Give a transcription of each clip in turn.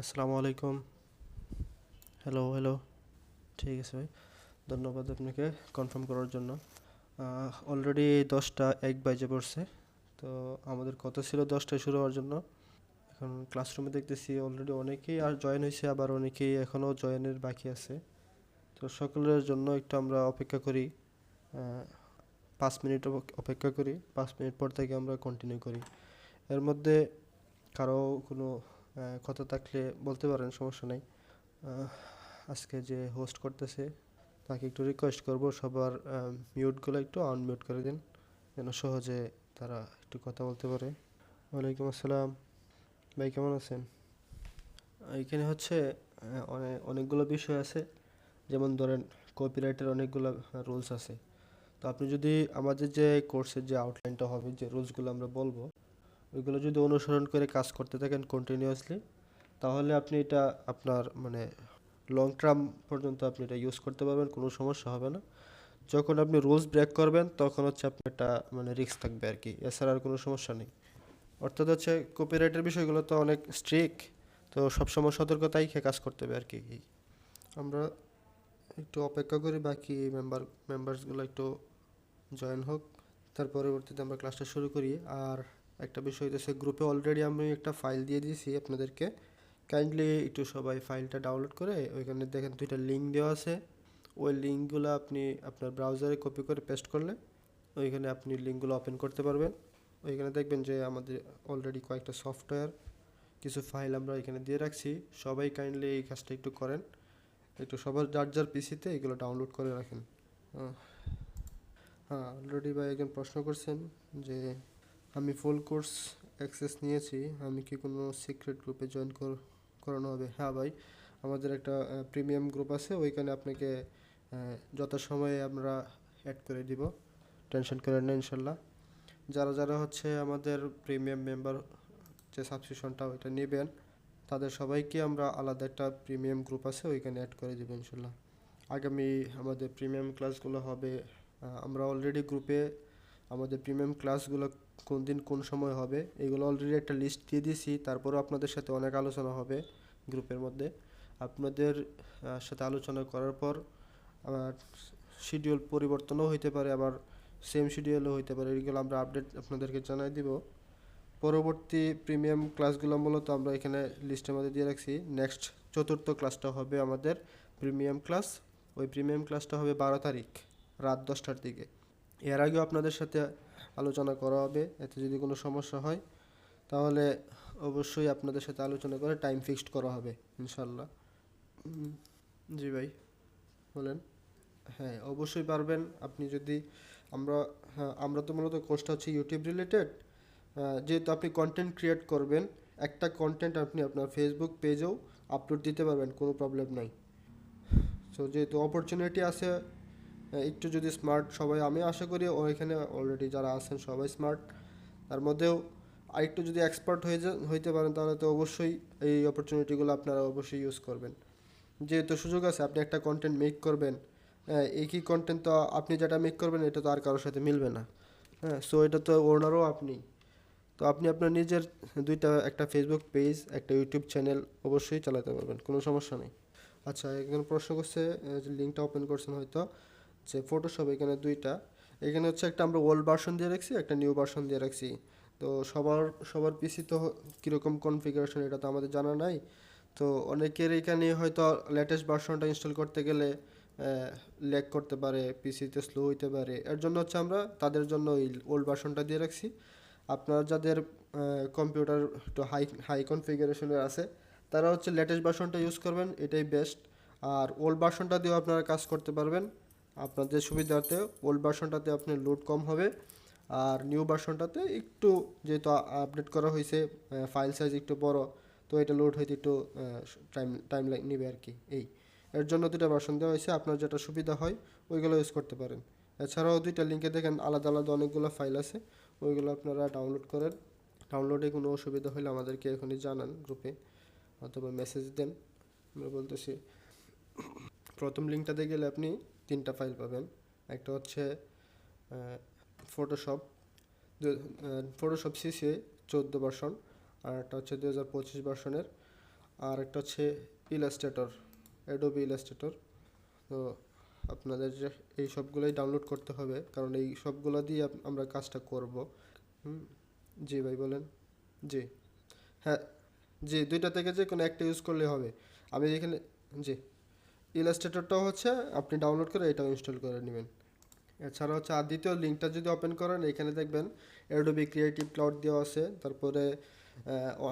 আসসালামু আলাইকুম। Hello, hello. ঠিক আছে ভাই। ধন্যবাদ আপনাকে কনফার্ম করার জন্য। অলরেডি 10টা 1 বাজে পড়ছে। তো আমাদের কথা ছিল 10টায় শুরু হওয়ার জন্য। এখন ক্লাসরুমে দেখতেছি অলরেডি অনেকেই আর জয়েন হয়েছে, আবার অনেকেই এখনও জয়েনের বাকি আছে। তো সকলের জন্য একটু আমরা অপেক্ষা করি। 5 মিনিট অপেক্ষা করি, 5 মিনিট পর থেকে আমরা কন্টিনিউ করি। এর মধ্যে কারো কোনো কথা থাকলে বলতে পারেন, সমস্যা নেই। আহ, আজকে যে হোস্ট করতেছে তাকে একটু রিকোয়েস্ট করব সবার মিউটগুলো একটু আনমিউট করে দিন, যেন সহজে তারা একটু কথা বলতে পারে। ওয়ালাইকুম আসসালাম। ভাই কেমন আছেন? এখানে হচ্ছে অনেকগুলো বিষয় আছে। যেমন ধরেন, কপিরাইটের অনেকগুলো রুলস আছে। তো আপনি যদি আমাদের যে কোর্সের যে আউটলাইনটা হবে, যে রুলসগুলো আমরা বলবো, ওইগুলো যদি অনুসরণ করে কাজ করতে থাকেন কন্টিনিউয়াসলি, তাহলে আপনি এটা আপনার মানে লং টার্ম পর্যন্ত আপনি এটা ইউজ করতে পারবেন, কোনো সমস্যা হবে না। যখন আপনি রুলস ব্রেক করবেন তখন হচ্ছে আপনার একটা মানে রিস্ক থাকবে আর কি, এছাড়া আর কোনো সমস্যা নেই। অর্থাৎ হচ্ছে কপিরাইটের বিষয়গুলো তো অনেক স্ট্রিক্ট, তো সবসময় সতর্কতাই খেয়ে কাজ করতে হবে আর কি। আমরা একটু অপেক্ষা করি বাকি মেম্বার্সগুলো একটু জয়েন হোক, তার পরবর্তীতে আমরা ক্লাসটা শুরু করি। আর একটা বিষয় হচ্ছে, গ্রুপে অলরেডি আমি একটা ফাইল দিয়ে দিয়েছি আপনাদেরকে। কাইন্ডলি একটু সবাই ফাইলটা ডাউনলোড করে, ওইখানে দেখেন 2টা লিঙ্ক দেওয়া আছে। ওই লিঙ্কগুলো আপনি আপনার ব্রাউজারে কপি করে পেস্ট করলে ওইখানে আপনি লিঙ্কগুলো ওপেন করতে পারবেন। ওইখানে দেখবেন যে আমাদের অলরেডি কয়েকটা সফটওয়্যার, কিছু ফাইল আমরা এখানে দিয়ে রাখছি। সবাই কাইন্ডলি এই কাজটা একটু করেন, একটু সবার যার যার পিসিতে এগুলো ডাউনলোড করে রাখেন। আহ, হ্যাঁ, অলরেডি ভাই একজন প্রশ্ন করছেন যে আমি ফুল কোর্স অ্যাক্সেস নিয়েছি, আমি কি কোনো সিক্রেট গ্রুপে জয়েন করানো হবে? হ্যাঁ ভাই, আমাদের একটা প্রিমিয়াম গ্রুপ আছে, ওইখানে আপনাকে যথাসময়ে আমরা অ্যাড করে দিব, টেনশন করেন না ইনশাল্লাহ। যারা যারা হচ্ছে আমাদের প্রিমিয়াম মেম্বার, যে সাবস্ক্রিপশনটা ওইটা নেবেন, তাদের সবাইকে আমরা আলাদা একটা প্রিমিয়াম গ্রুপ আছে, ওইখানে অ্যাড করে দেবো ইনশাল্লাহ। আগামী আমাদের প্রিমিয়াম ক্লাসগুলো হবে, আমরা অলরেডি গ্রুপে আমাদের প্রিমিয়াম ক্লাসগুলো কোন দিন কোন সময় হবে এগুলো অলরেডি একটা লিস্ট দিয়ে দিয়েছি। তারপরেও আপনাদের সাথে অনেক আলোচনা হবে গ্রুপের মধ্যে। আপনাদের সাথে আলোচনা করার পর আবার শিডিউল পরিবর্তনও হইতে পারে, আবার সেম শিডিউলও হইতে পারে, এগুলো আমরা আপডেট আপনাদেরকে জানাই দিব। পরবর্তী প্রিমিয়াম ক্লাসগুলো মূলত আমরা এখানে লিস্টের মধ্যে দিয়ে রাখছি। নেক্সট চতুর্থ ক্লাসটা হবে আমাদের প্রিমিয়াম ক্লাস। ওই প্রিমিয়াম ক্লাসটা হবে 12 তারিখ রাত 10টার দিকে। এর আগেও আপনাদের সাথে আলোচনা করা হবে, এতে যদি কোনো সমস্যা হয় তাহলে অবশ্যই আপনাদের সাথে আলোচনা করে টাইম ফিক্সড করা হবে ইনশাল্লাহ। জি ভাই, বলেন। হ্যাঁ, অবশ্যই পারবেন। আপনি যদি আমরা হ্যাঁ, আমরা তো মূলত কোর্সটা হচ্ছে ইউটিউব রিলেটেড। যেহেতু আপনি কন্টেন্ট ক্রিয়েট করবেন, একটা কন্টেন্ট আপনি আপনার ফেসবুক পেজেও আপলোড দিতে পারবেন, কোনো প্রবলেম নাই। সো যেহেতু অপরচুনিটি আছে, একটু যদি স্মার্ট সবাই, আমি আশা করি ওইখানে অলরেডি যারা আছেন সবাই স্মার্ট, তার মধ্যেও আরেকটু যদি এক্সপার্ট হইতে পারেন তাহলে তো অবশ্যই এই অপরচুনিটিগুলো আপনারা অবশ্যই ইউজ করবেন। যেহেতু সুযোগ আছে, আপনি একটা কন্টেন্ট মেক করবেন, একই কন্টেন্ট তো আপনি যেটা মেক করবেন এটা তো আর কারোর সাথে মিলবে না। হ্যাঁ, সো এটা তো ওনারও আপনি, তো আপনি আপনার নিজের দুইটা, একটা ফেসবুক পেজ, একটা ইউটিউব চ্যানেল অবশ্যই চালাতে পারবেন, কোনো সমস্যা নেই। আচ্ছা, একজন প্রশ্ন করছে, যে লিঙ্কটা ওপেন করছেন হয়তো, যে ফটোশপ এখানে দুইটা, এখানে হচ্ছে একটা আমরা ওল্ড ভার্সন দিয়ে রাখছি, একটা নিউ ভার্সন দিয়ে রাখছি। তো সবার সবার পিসি তো কীরকম কনফিগারেশন এটা তো আমাদের জানা নাই। তো অনেকের এখানে হয়তো লেটেস্ট ভার্সনটা ইনস্টল করতে গেলে ল্যাগ করতে পারে, পিসিতে স্লো হইতে পারে, এর জন্য হচ্ছে আমরা তাদের জন্য ওই ওল্ড ভার্সনটা দিয়ে রাখছি। আপনার যাদের কম্পিউটার একটু হাই হাই কনফিগারেশনের আছে, তারা হচ্ছে লেটেস্ট ভার্সনটা ইউজ করবেন, এটাই বেস্ট। আর ওল্ড ভার্সনটা দিয়েও আপনারা কাজ করতে পারবেন আপনাদের সুবিধার্থে। ওল্ড ভার্সনটাতে আপনার লোড কম হবে, আর নিউ ভার্সনটাতে একটু যেহেতু আপডেট করা হয়েছে, ফাইল সাইজ একটু বড়, তো এটা লোড হইতে একটু টাইম নেবে আর কি। এর জন্য দুটো ভার্সন দেওয়া হয়েছে, আপনার যেটা সুবিধা হয় ওইগুলো ইউজ করতে পারেন। এছাড়াও দুইটা লিঙ্কে দেখেন আলাদা আলাদা অনেকগুলো ফাইল আছে, ওইগুলো আপনারা ডাউনলোড করেন। ডাউনলোডে কোনো অসুবিধা হলে আমাদেরকে এখনই জানান গ্রুপে, অথবা মেসেজ দেন, আমরা বলতেছি। প্রথম লিঙ্কটাতে গেলে আপনি 3টা ফাইল পাবেন। একটা হচ্ছে ফটোশপ, ফটোশপ সিসি 14 ভার্সন, আর একটা হচ্ছে 2025 ভার্সনের। আর একটা হচ্ছে ইলাস্ট্রেটর, অ্যাডোবি ইলাস্ট্রেটর। তো আপনাদের এই সবগুলোই ডাউনলোড করতে হবে, কারণ এই সবগুলো দিয়ে আমরা কাজটা করব। হুম, জি ভাই বলেন। জি, হ্যাঁ, জি, দুইটা থেকে যে কোনো একটা ইউজ করলে হবে। আমি এখানে, জি, ইলাস্ট্রেটরটাও হচ্ছে আপনি ডাউনলোড করে এটাও ইনস্টল করে নেবেন। এছাড়া হচ্ছে আর দ্বিতীয় লিঙ্কটা যদি ওপেন করেন, এখানে দেখবেন অ্যাডোবি ক্রিয়েটিভ ক্লাউড দেওয়া আছে। তারপরে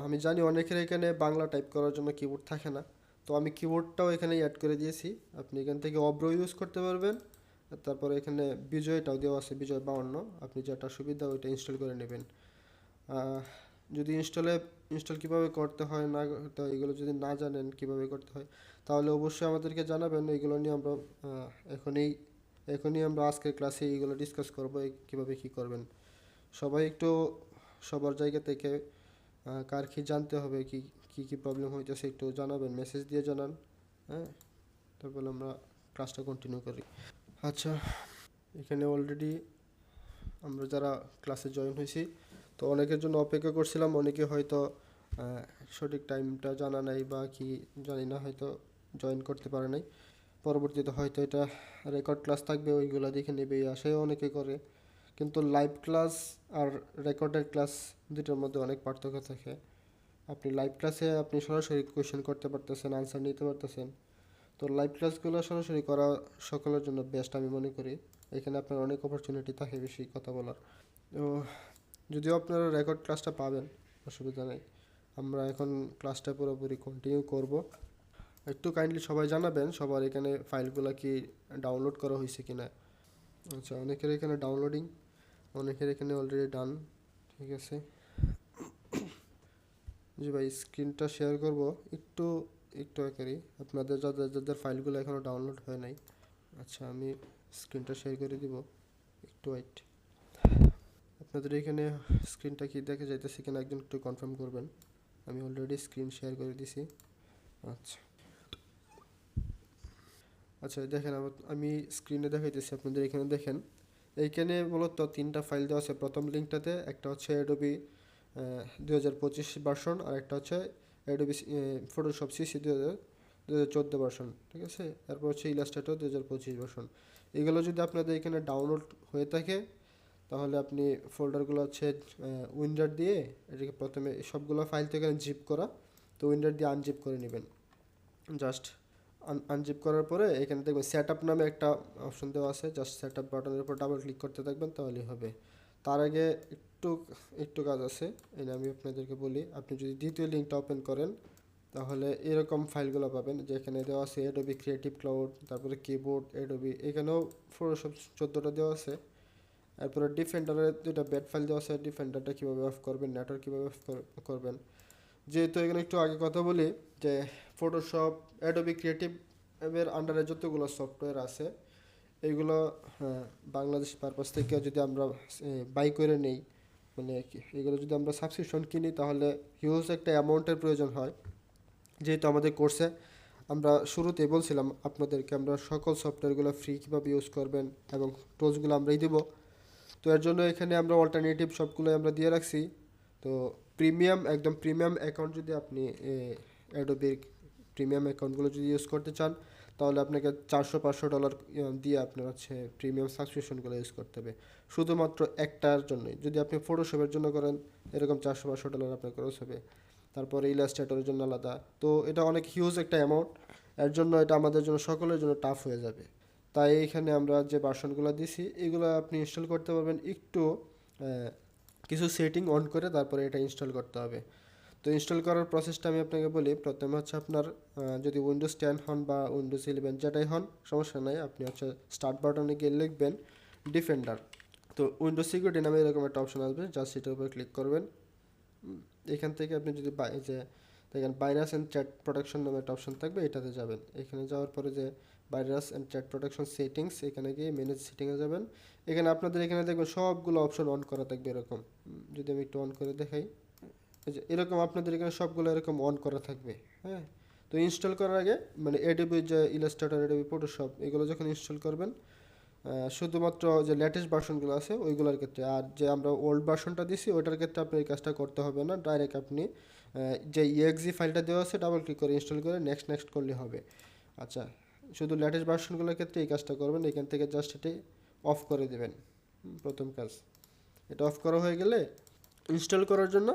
আমি জানি অনেকের এখানে বাংলা টাইপ করার জন্য কিবোর্ড থাকে না, তো আমি কিবোর্ডটাও এখানে অ্যাড করে দিয়েছি। আপনি এখান থেকে অব্র ইউজ করতে পারবেন। তারপরে এখানে বিজয়টাও দেওয়া আছে, বিজয় 52। আপনি যেটা সুবিধা ওইটা ইনস্টল করে নেবেন। আহ, যদি ইনস্টল কিভাবে করতে হয় না, তো এগুলো যদি না জানেন কিভাবে করতে হয়, তাহলে অবশ্যই আমাদেরকে জানাবেন। এগুলো নিয়ে আমরা এখনই এখনই আমরা আজকের ক্লাসে এইগুলো ডিসকাস করবো, কীভাবে কী করবেন। সবাই একটু সবার জায়গা থেকে কার কী জানতে হবে, কি কী কী প্রবলেম হইতেছে একটু জানাবেন, মেসেজ দিয়ে জানান। হ্যাঁ, তারপরে আমরা ক্লাসটা কন্টিনিউ করি। আচ্ছা, এখানে অলরেডি আমরা যারা ক্লাসে জয়েন হয়েছি, তো অনেকের জন্য অপেক্ষা করছিলাম। অনেকে হয়তো সঠিক টাইমটা জানা নাই বা কি জানি না, হয়তো জয়েন করতে পারে নাই। পরবর্তীতে হয়তো এটা রেকর্ড ক্লাস থাকবে, ওইগুলো দেখে নেবে, এই আশায় অনেকে করে। কিন্তু লাইভ ক্লাস আর রেকর্ডেড ক্লাস দুটোর মধ্যে অনেক পার্থক্য থাকে। আপনি লাইভ ক্লাসে আপনি সরাসরি কোয়েশ্চেন করতে পারতেছেন, আনসার নিতে পারতেছেন। তো লাইভ ক্লাসগুলো সরাসরি করা সকলের জন্য বেস্ট আমি মনে করি। এখানে আপনার অনেক অপরচুনিটি থাকে বেশি কথা বলার। তো যদিও আপনারা রেকর্ড ক্লাসটা পাবেন, অসুবিধা নেই। আমরা এখন ক্লাসটা পুরোপুরি কন্টিনিউ করব। একটু কাইন্ডলি সবাই জানাবেন সবার এখানে ফাইলগুলো কি ডাউনলোড করা হয়েছে কি না। আচ্ছা, অনেকের এখানে ডাউনলোডিং, অনেকের এখানে অলরেডি ডান। ঠিক আছে, জি ভাই, স্ক্রিনটা শেয়ার করব একটু একটু আকারই, আপনাদের যাদের যাদের ফাইলগুলো এখনও ডাউনলোড হয় নাই। আচ্ছা, আমি স্ক্রিনটা শেয়ার করে দিব, একটু ওয়েট। আপনাদের এখানে স্ক্রিনটা কি দেখা যাইতেছে কিনা একজন একটু কনফার্ম করবেন। আমি অলরেডি স্ক্রিন শেয়ার করে দিছি। আচ্ছা আচ্ছা, দেখেন আমি স্ক্রিনে দেখাইতেছি, আপনাদের এখানে দেখেন। এইখানে মূলত তিনটা ফাইল দেওয়া আছে। প্রথম লিঙ্কটাতে একটা হচ্ছে অ্যাডোবি 2025 ভার্সন, আর একটা হচ্ছে অ্যাডোবি ফটোশপ সিসি 2014 ভার্সন। ঠিক আছে, তারপর হচ্ছে ইলাস্ট্রেটর 2025 ভার্সন। এগুলো যদি আপনাদের এখানে ডাউনলোড হয়ে থাকে, তাহলে আপনি ফোল্ডারগুলো হচ্ছে উইন্ডার দিয়ে এটাকে প্রথমে সবগুলো ফাইল থেকে জিপ করা, তো উইন্ডার দিয়ে আনজিপ করে নেবেন। জাস্ট আনজিপ করার পরে এখানে দেখবেন সেট আপ নামে একটা অপশন দেওয়া আছে, জাস্ট সেট আপ বাটনের উপর ডাবল ক্লিক করতে থাকবেন, তাহলেই হবে। তার আগে একটু একটু কাজ আছে, এটা আমি আপনাদেরকে বলি। আপনি যদি দ্বিতীয় লিঙ্কটা ওপেন করেন, তাহলে এরকম ফাইলগুলো পাবেন, যেখানে দেওয়া আছে অ্যাডোবি ক্রিয়েটিভ ক্লাউড, তারপরে কিবোর্ড অ্যাডোবি, এখানেও ফটোশপ 14টা দেওয়া আছে। তারপরে ডিফেন্ডারের দুটো ব্যাড ফাইল দেওয়া আছে, ডিফেন্ডারটা কীভাবে অফ করবেন, নেটওয়ার্ক কীভাবে অফ করবেন। যেহেতু এখানে একটু আগে কথা বলি যে ফটোশপ অ্যাডোবি ক্রিয়েটিভ এর আন্ডারে যতগুলো সফটওয়্যার আছে, এইগুলো বাংলাদেশ পারপাস থেকে যদি আমরা বাই করে নেই, মানে এগুলো যদি আমরা সাবস্ক্রিপশন কিনি, তাহলে হিউজ একটা অ্যামাউন্টের প্রয়োজন হয়। যেহেতু আমাদের কোর্সে আমরা শুরুতেই বলছিলাম আপনাদেরকে আমরা সকল সফটওয়্যারগুলো ফ্রি কীভাবে ইউজ করবেন এবং টুলসগুলো আমরাই দেবো। তো এর জন্য এখানে আমরা অল্টারনেটিভ সবগুলো আমরা দিয়ে রাখছি। তো একদম প্রিমিয়াম অ্যাকাউন্ট যদি আপনি অ্যাডোবির প্রিমিয়াম অ্যাকাউন্টগুলো যদি ইউজ করতে চান, তাহলে আপনাকে $400-500 দিয়ে আপনার হচ্ছে প্রিমিয়াম সাবস্ক্রিপশনগুলো ইউজ করতে হবে, শুধুমাত্র একটার জন্যই। যদি আপনি ফটোশপের জন্য করেন, এরকম $400-500 আপনার খরচ হবে। তারপরে ইলাস্ট্রেটরের জন্য আলাদা। তো এটা অনেক হিউজ একটা অ্যামাউন্ট, এর জন্য এটা আমাদের জন্য সকলের জন্য টাফ হয়ে যাবে। তাই এখানে আমরা যে ভার্সনগুলো দিছি, এগুলো আপনি ইনস্টল করতে পারবেন একটু কিছু সেটিং অন করে, তারপরে এটা ইনস্টল করতে হবে। তো ইনস্টল করার প্রসেসটা আমি আপনাকে বলি। প্রথমে হচ্ছে আপনার যদি উইন্ডোজ 10 হন বা উইন্ডোজ 11 যেটাই হন সমস্যা নাই, আপনি হচ্ছে স্টার্ট বাটনে গিয়ে লিখবেন ডিফেন্ডার। তো উইন্ডোজ সিকিউরিটি নামে এরকম একটা অপশন আসবে, জাস্ট সেটার উপর ক্লিক করবেন। এখান থেকে আপনি যদি যে দেখেন ভাইরাস অ্যান্ড চ্যাট প্রোটেকশন নামে একটা অপশন থাকবে, এটাতে যাবেন। এখানে যাওয়ার পরে যে virus and chat protection settings, এখানে গিয়ে ম্যানেজ সেটিংয়ে যাবেন। এখানে আপনাদের এখানে দেখবেন সবগুলো অপশন অন করা থাকবে এরকম। যদি আমি একটু অন করে দেখাই, যে এরকম আপনাদের এখানে সবগুলো এরকম অন করা থাকবে। হ্যাঁ, তো ইনস্টল করার আগে মানে অ্যাডোবি যে ইলাস্ট্রেটর, অ্যাডোবি ফটোশপ, এগুলো যখন ইনস্টল করবেন, শুধুমাত্র যে লেটেস্ট ভার্সনগুলো আছে ওইগুলোর ক্ষেত্রে। আর যে আমরা ওল্ড ভার্সনটা দিছি ওইটার ক্ষেত্রে আপনি এই কাজটা করতে হবে না, ডাইরেক্ট আপনি যে ইএক্সি ফাইলটা দেওয়া আছে ডাবল ক্লিক করে ইনস্টল করে নেক্সট নেক্সট করলে হবে। আচ্ছা, শুধু লেটেস্ট ভার্সনগুলোর ক্ষেত্রে এই কাজটা করবেন, এখান থেকে জাস্ট এটি অফ করে দেবেন। প্রথম কাজ এটা অফ করা হয়ে গেলে ইনস্টল করার জন্য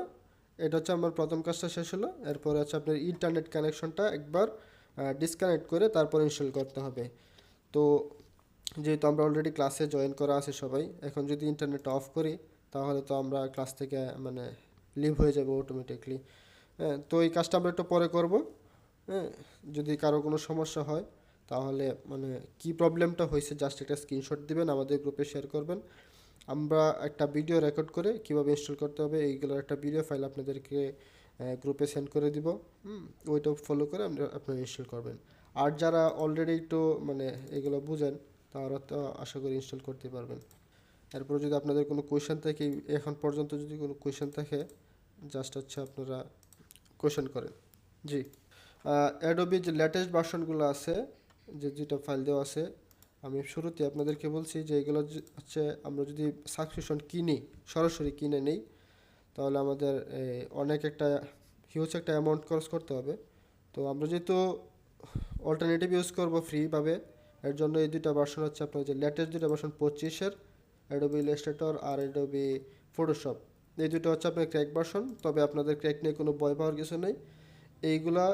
এটা হচ্ছে আমার প্রথম কাজটা শেষ হলো। এরপরে হচ্ছে আপনার ইন্টারনেট কানেকশনটা একবার ডিসকানেক্ট করে তারপর ইনস্টল করতে হবে। তো যেহেতু আমরা অলরেডি ক্লাসে জয়েন করা আছে সবাই, এখন যদি ইন্টারনেট অফ করি তাহলে তো আমরা ক্লাস থেকে মানে লিভ হয়ে যাবো অটোমেটিকলি। হ্যাঁ, তো এই কাজটা আমরা একটু পরে করব। হ্যাঁ, যদি কারো কোনো সমস্যা হয় তাহলে মানে কি প্রবলেমটা হয়েছে জাস্ট একটা স্ক্রিনশট দিবেন, আমাদের গ্রুপে শেয়ার করবেন। আমরা একটা ভিডিও রেকর্ড করে কিভাবে ইনস্টল করতে হবে এইগুলোর একটা ভিডিও ফাইল আপনাদেরকে গ্রুপে সেন্ড করে দিব। ওইটা ফলো করে আপনারা ইনস্টল করবেন। আর যারা অলরেডি একটু মানে এগুলো বুঝেন তারা তো আশা করি ইনস্টল করতে পারবেন। এরপর যদি আপনাদের কোনো কোয়েশ্চেন থাকে, এখন পর্যন্ত যদি কোনো কোয়েশ্চেন থাকে জাস্ট হচ্ছে আপনারা কোয়েশ্চেন করেন। জি, অ্যাডোবি যে লেটেস্ট ভার্সনগুলো আছে, যে যেটা ফাইল দেওয়া আছে, আমি শুরুতে আপনাদেরকে বলছি যে এগুলো হচ্ছে আমরা যদি সাবস্ক্রিপশন কিনি, সরাসরি কিনে নেই, তাহলে আমাদের অনেক একটা হিউজ একটা অ্যামাউন্ট খরচ করতে হবে। তো আমরা যেহেতু অল্টারনেটিভ ইউজ করবো ফ্রিভাবে, এর জন্য এই দুইটা ভার্সন হচ্ছে আপনার যে লেটেস্ট দুইটা ভার্সন 25-এর অ্যাডোবি ইলাস্ট্রেটর আর অ্যাডোবি ফটোশপ, এই দুটো হচ্ছে আপনার ক্র্যাক ভার্সন। তবে আপনাদের ক্র্যাক নিয়ে কোনো ভয় পাওয়ার কিছু নেই, এইগুলা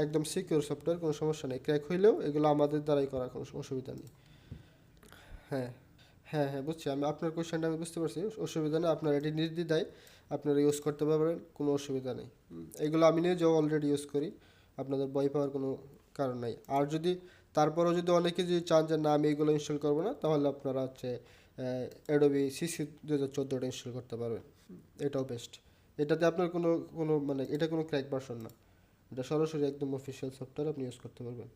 একদম সিকিউর সফটওয়্যার, কোনো সমস্যা নেই। ক্র্যাক হইলেও এগুলো আমাদের দ্বারাই করা, কোনো অসুবিধা নেই। হ্যাঁ, হ্যাঁ, হ্যাঁ, বুঝছি, আমি আপনার কোয়েশ্চেনটা আমি বুঝতে পারছি, অসুবিধা নেই। আপনার এটি নির্দ্বিধায় আপনারা ইউজ করতে পারবেন, কোনো অসুবিধা নেই। এগুলো আমি নিজেও অলরেডি ইউজ করি, আপনাদের ভয় পাওয়ার কোনো কারণ নাই। আর যদি তারপরেও যদি অনেকে যদি চান যে না আমি এগুলো ইনস্টল করবো না, তাহলে আপনারা হচ্ছে অ্যাডোবি সিসি 2014টা ইনস্টল করতে পারবেন। এটাও বেস্ট। এটাতে আপনার কোনো কোনো মানে এটা কোনো ক্র্যাক ভার্সন না, এটা সরাসরি একদম অফিসিয়াল সফটওয়্যার, আপনি ইউজ করতে পারবেন।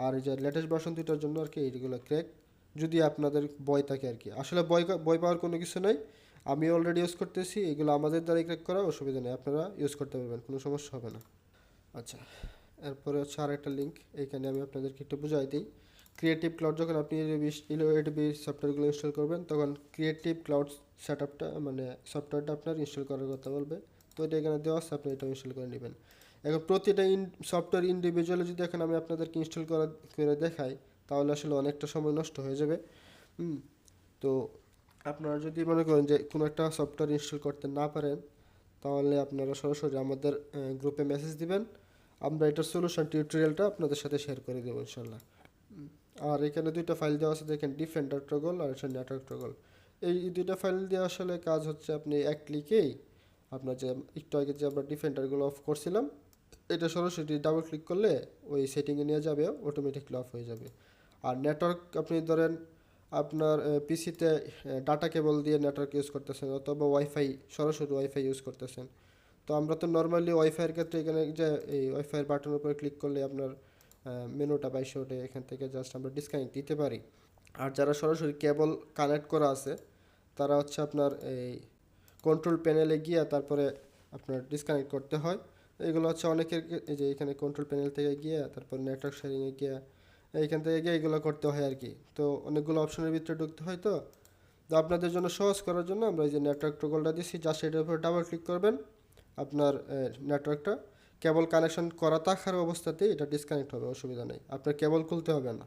আর এই যে লেটেস্ট ভার্সন দুইটার জন্য আর কি এইগুলো ক্র্যাক, যদি আপনাদের ভয় থাকে আর কি। আসলে ভয় পাওয়ার কোনো কিছু নাই, আমি অলরেডি ইউজ করতেছি, এগুলো আমাদের দ্বারাই ক্র্যাক করা, অসুবিধা নেই, আপনারা ইউজ করতে পারবেন, কোনো সমস্যা হবে না। আচ্ছা, এরপরে হচ্ছে আর একটা লিঙ্ক, এইখানে আমি আপনাদেরকে একটু বুঝাই দিই। ক্রিয়েটিভ ক্লাউড যখন আপনি এডোবি সফটওয়্যারগুলো ইনস্টল করবেন, তখন ক্রিয়েটিভ ক্লাউড সেট আপটা মানে সফটওয়্যারটা আপনার ইনস্টল করার কথা বলবে। তো এটা এখানে দেওয়া আছে, আপনি এটা ইনস্টল করে নেবেন। এখন প্রতিটা সফটওয়্যার ইন্ডিভিজুয়ালি যদি এখন আমি আপনাদেরকে ইনস্টল করে দেখাই, তাহলে আসলে অনেকটা সময় নষ্ট হয়ে যাবে। তো আপনারা যদি মনে করেন যে কোনো একটা সফটওয়্যার ইনস্টল করতে না পারেন, তাহলে আপনারা সরাসরি আমাদের গ্রুপে মেসেজ দিবেন, আমরা এটার সলিউশন টিউটোরিয়ালটা আপনাদের সাথে শেয়ার করে দেবো ইনশাল্লাহ। আর এখানে দুইটা ফাইল দেওয়া আছে দেখেন, ডিফেন্ডার টগল আর হচ্ছে নেটওয়ার্ক টগল। এই দুইটা ফাইল দিয়ে আসলে কাজ হচ্ছে আপনি এক ক্লিকেই আপনার যে একটু আগে যে আমরা ডিফেন্ডারগুলো অফ করছিলাম, এটা সরাসরি ডাবল ক্লিক করলে ওই সেটিংয়ে নিয়ে যাবে, অটোমেটিকলি অফ হয়ে যাবে। আর নেটওয়ার্ক আপনি ধরেন আপনার পিসিতে ডাটা কেবল দিয়ে নেটওয়ার্ক ইউজ করতেছেন, অথবা ওয়াইফাই, সরাসরি ওয়াইফাই ইউজ করতেছেন। তো আমরা তো নর্মালি ওয়াইফাইয়ের ক্ষেত্রে এখানে যে এই ওয়াইফাইয়ের বাটনের উপরে ক্লিক করলে আপনার মেনুটা বাইশে ওঠে, এখান থেকে জাস্ট আমরা ডিসকানেক্ট দিতে পারি। আর যারা সরাসরি কেবল কানেক্ট করা আছে, তারা হচ্ছে আপনার এই কন্ট্রোল প্যানেলে গিয়ে তারপরে আপনার ডিসকানেক্ট করতে হয়। এগুলো হচ্ছে অনেকের, এই যে এখানে কন্ট্রোল প্যানেল থেকে গিয়ে তারপর নেটওয়ার্ক শেয়ারিংয়ে গিয়ে এইখান থেকে গিয়ে এগুলো করতে হয় আর কি। তো অনেকগুলো অপশনের ভিতরে ঢুকতে হয়। তো আপনাদের জন্য সহজ করার জন্য আমরা এই যে নেটওয়ার্ক টোগলটা দিচ্ছি, জাস্ট এটার উপর ডাবল ক্লিক করবেন, আপনার নেটওয়ার্কটা কেবল কানেকশন করা থাকার অবস্থাতেই এটা ডিসকানেক্ট হবে, অসুবিধা নেই, আপনার কেবল খুলতে হবে না।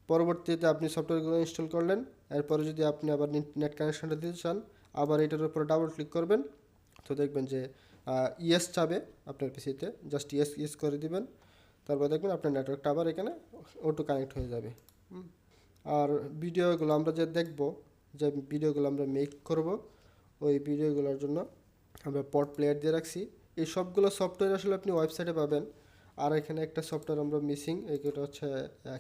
পরবর্তীতে আপনি সফটওয়্যারগুলো ইনস্টল করলেন, এরপরে যদি আপনি আবার নেট কানেকশনটা দিতে চান, আবার এটার উপরে ডাবল ক্লিক করবেন, তো দেখবেন যে ইয়েস চাবে আপনার পিসিতে, জাস্ট ইয়েস করে দিবেন, তারপর দেখবেন আপনার নেটওয়ার্কটা আবার এখানে অটো কানেক্ট হয়ে যাবে। আর ভিডিওগুলো আমরা যে দেখব, যে ভিডিওগুলো আমরা মেক করব, ওই ভিডিওগুলোর জন্য আমরা পড প্লেয়ার দিয়ে রাখছি। এই সবগুলো সফটওয়্যার আসলে আপনি ওয়েবসাইটে পাবেন। আর এখানে একটা সফটওয়্যার আমরা মিসিং, এইটা হচ্ছে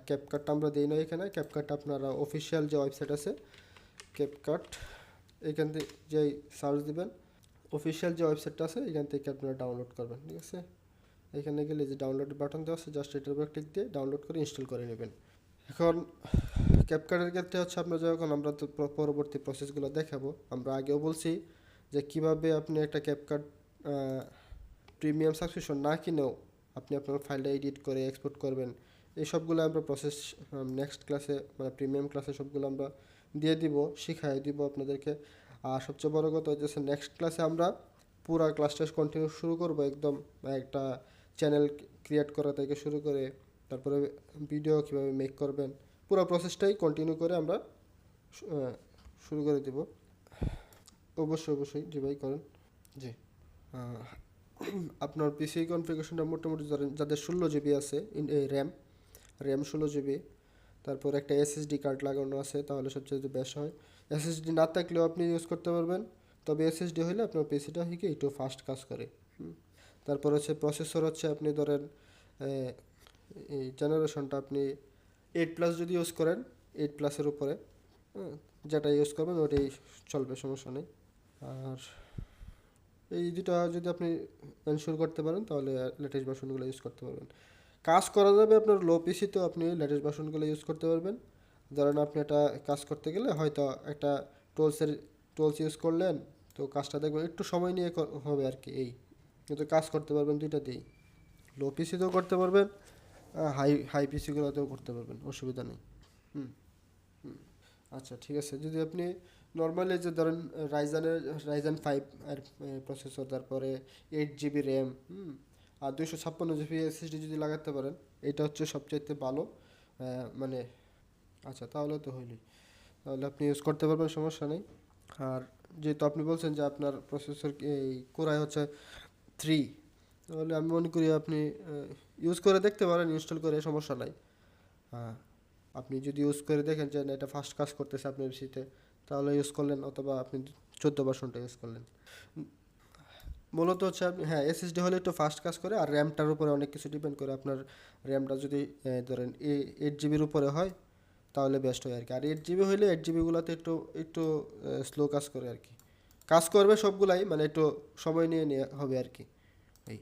ক্যাপকাটটা আমরা দিই না এখানে। ক্যাপকাটটা আপনারা অফিসিয়াল যে ওয়েবসাইট আছে ক্যাপকাট, এখান থেকে যেই সার্চ দিবেন, অফিসিয়াল যে ওয়েবসাইটটা আছে এখান থেকে আপনারা ডাউনলোড করবেন, ঠিক আছে। এখানে গেলে যে ডাউনলোড বাটন দেওয়া আছে, জাস্ট এটার উপর ক্লিক দিয়ে ডাউনলোড করে ইনস্টল করে নেবেন। এখন ক্যাপকাটের ক্ষেত্রে হচ্ছে আপনার যখন আমরা তো পরবর্তী প্রসেসগুলো দেখাবো, আমরা আগেও বলছি যে কিভাবে আপনি একটা ক্যাপকাট প্রিমিয়াম সাবস্ক্রিপশন না কিনেও আপনি আপনার ফাইলটা এডিট করে এক্সপোর্ট করবেন, এই সবগুলো আমরা প্রসেস নেক্সট ক্লাসে মানে প্রিমিয়াম ক্লাসে সবগুলো আমরা দিয়ে দিব, শিখাই দিব আপনাদেরকে। আর সবচেয়ে বড় কথা হচ্ছে নেক্সট ক্লাসে আমরা পুরো ক্লাসটা কন্টিনিউ শুরু করব, একদম একটা চ্যানেল ক্রিয়েট করা থেকে শুরু করে তারপরে ভিডিও কীভাবে মেক করবেন, পুরো প্রসেসটাই কন্টিনিউ করে আমরা শুরু করে দিব। অবশ্যই অবশ্যই জি ভাই করেন। জি আপনার পিসি কনফিগারেশনটা মোটামুটি ধরেন যাদের 16 GB আছে র্যাম 16 GB, তারপর একটা এসএসডি কার্ড লাগানো আছে, তাহলে সবচেয়ে বেশ হয়। এসএসডি না থাকলেও আপনি ইউজ করতে পারবেন, তবে এসএসডি হলে আপনার পিসিটা কি একটু ফাস্ট কাজ করে। তারপর হচ্ছে প্রসেসর হচ্ছে আপনি ধরেন এই জেনারেশনটা আপনি 8+ যদি ইউজ করেন, 8+-এর উপরে যেটা ইউজ করবেন ওটাই চলবে, সমস্যা নেই। আর এই দুটা যদি আপনি এনশিওর করতে পারেন তাহলে লেটেস্ট ভার্সনগুলো ইউজ করতে পারবেন। কাজ করা যাবে আপনার লো পিসিতেও, আপনি লেটেস্ট ভার্সনগুলো ইউজ করতে পারবেন। ধরেন আপনি একটা কাজ করতে গেলে হয়তো একটা টুলস ইউজ করলেন, তো কাজটা দেখবেন একটু সময় নিয়ে হবে আর কি, এই কিন্তু কাজ করতে পারবেন দুইটা দিয়েই, লো পিসিতেও করতে পারবেন, হাই পিসিগুলোতেও করতে পারবেন, অসুবিধা নেই। হুম আচ্ছা ঠিক আছে। যদি আপনি নর্মালি যে ধরেন রাইজান 5 আর প্রসেসর, তারপরে 8 GB র্যাম আর 256 GB এসএসডি যদি লাগাতে পারেন, এটা হচ্ছে সবচাইতে ভালো মানে। আচ্ছা তাহলে তো হইলই, তাহলে আপনি ইউজ করতে পারবেন, সমস্যা নেই। আর যেহেতু আপনি বলছেন যে আপনার প্রসেসর এই কোরাই হচ্ছে 3, তাহলে আমি মনে করি আপনি ইউজ করে দেখতে পারেন, ইনস্টল করে, সমস্যা নাই। হ্যাঁ আপনি যদি ইউজ করে দেখেন যে না এটা ফাস্ট কাজ করতেছে আপনার পিসিতে, তাহলে ইউজ করলেন, অথবা আপনি 14 ভার্সনটা ইউজ করলেন। মূলত হচ্ছে আপনি হ্যাঁ এসএসডি হলে একটু ফাস্ট কাজ করে, আর র্যামটার উপরে অনেক কিছু ডিপেন্ড করে। আপনার র্যামটা যদি ধরেন 8 GB উপরে হয় তাহলে বেস্ট হয় আর কি। আর 8 GB হলে 8 GBগুলোতে একটু একটু স্লো কাজ করে আর কি, কাজ করবে সবগুলাই, মানে একটু সময় নিয়ে নিয়ে হবে আর কি। এই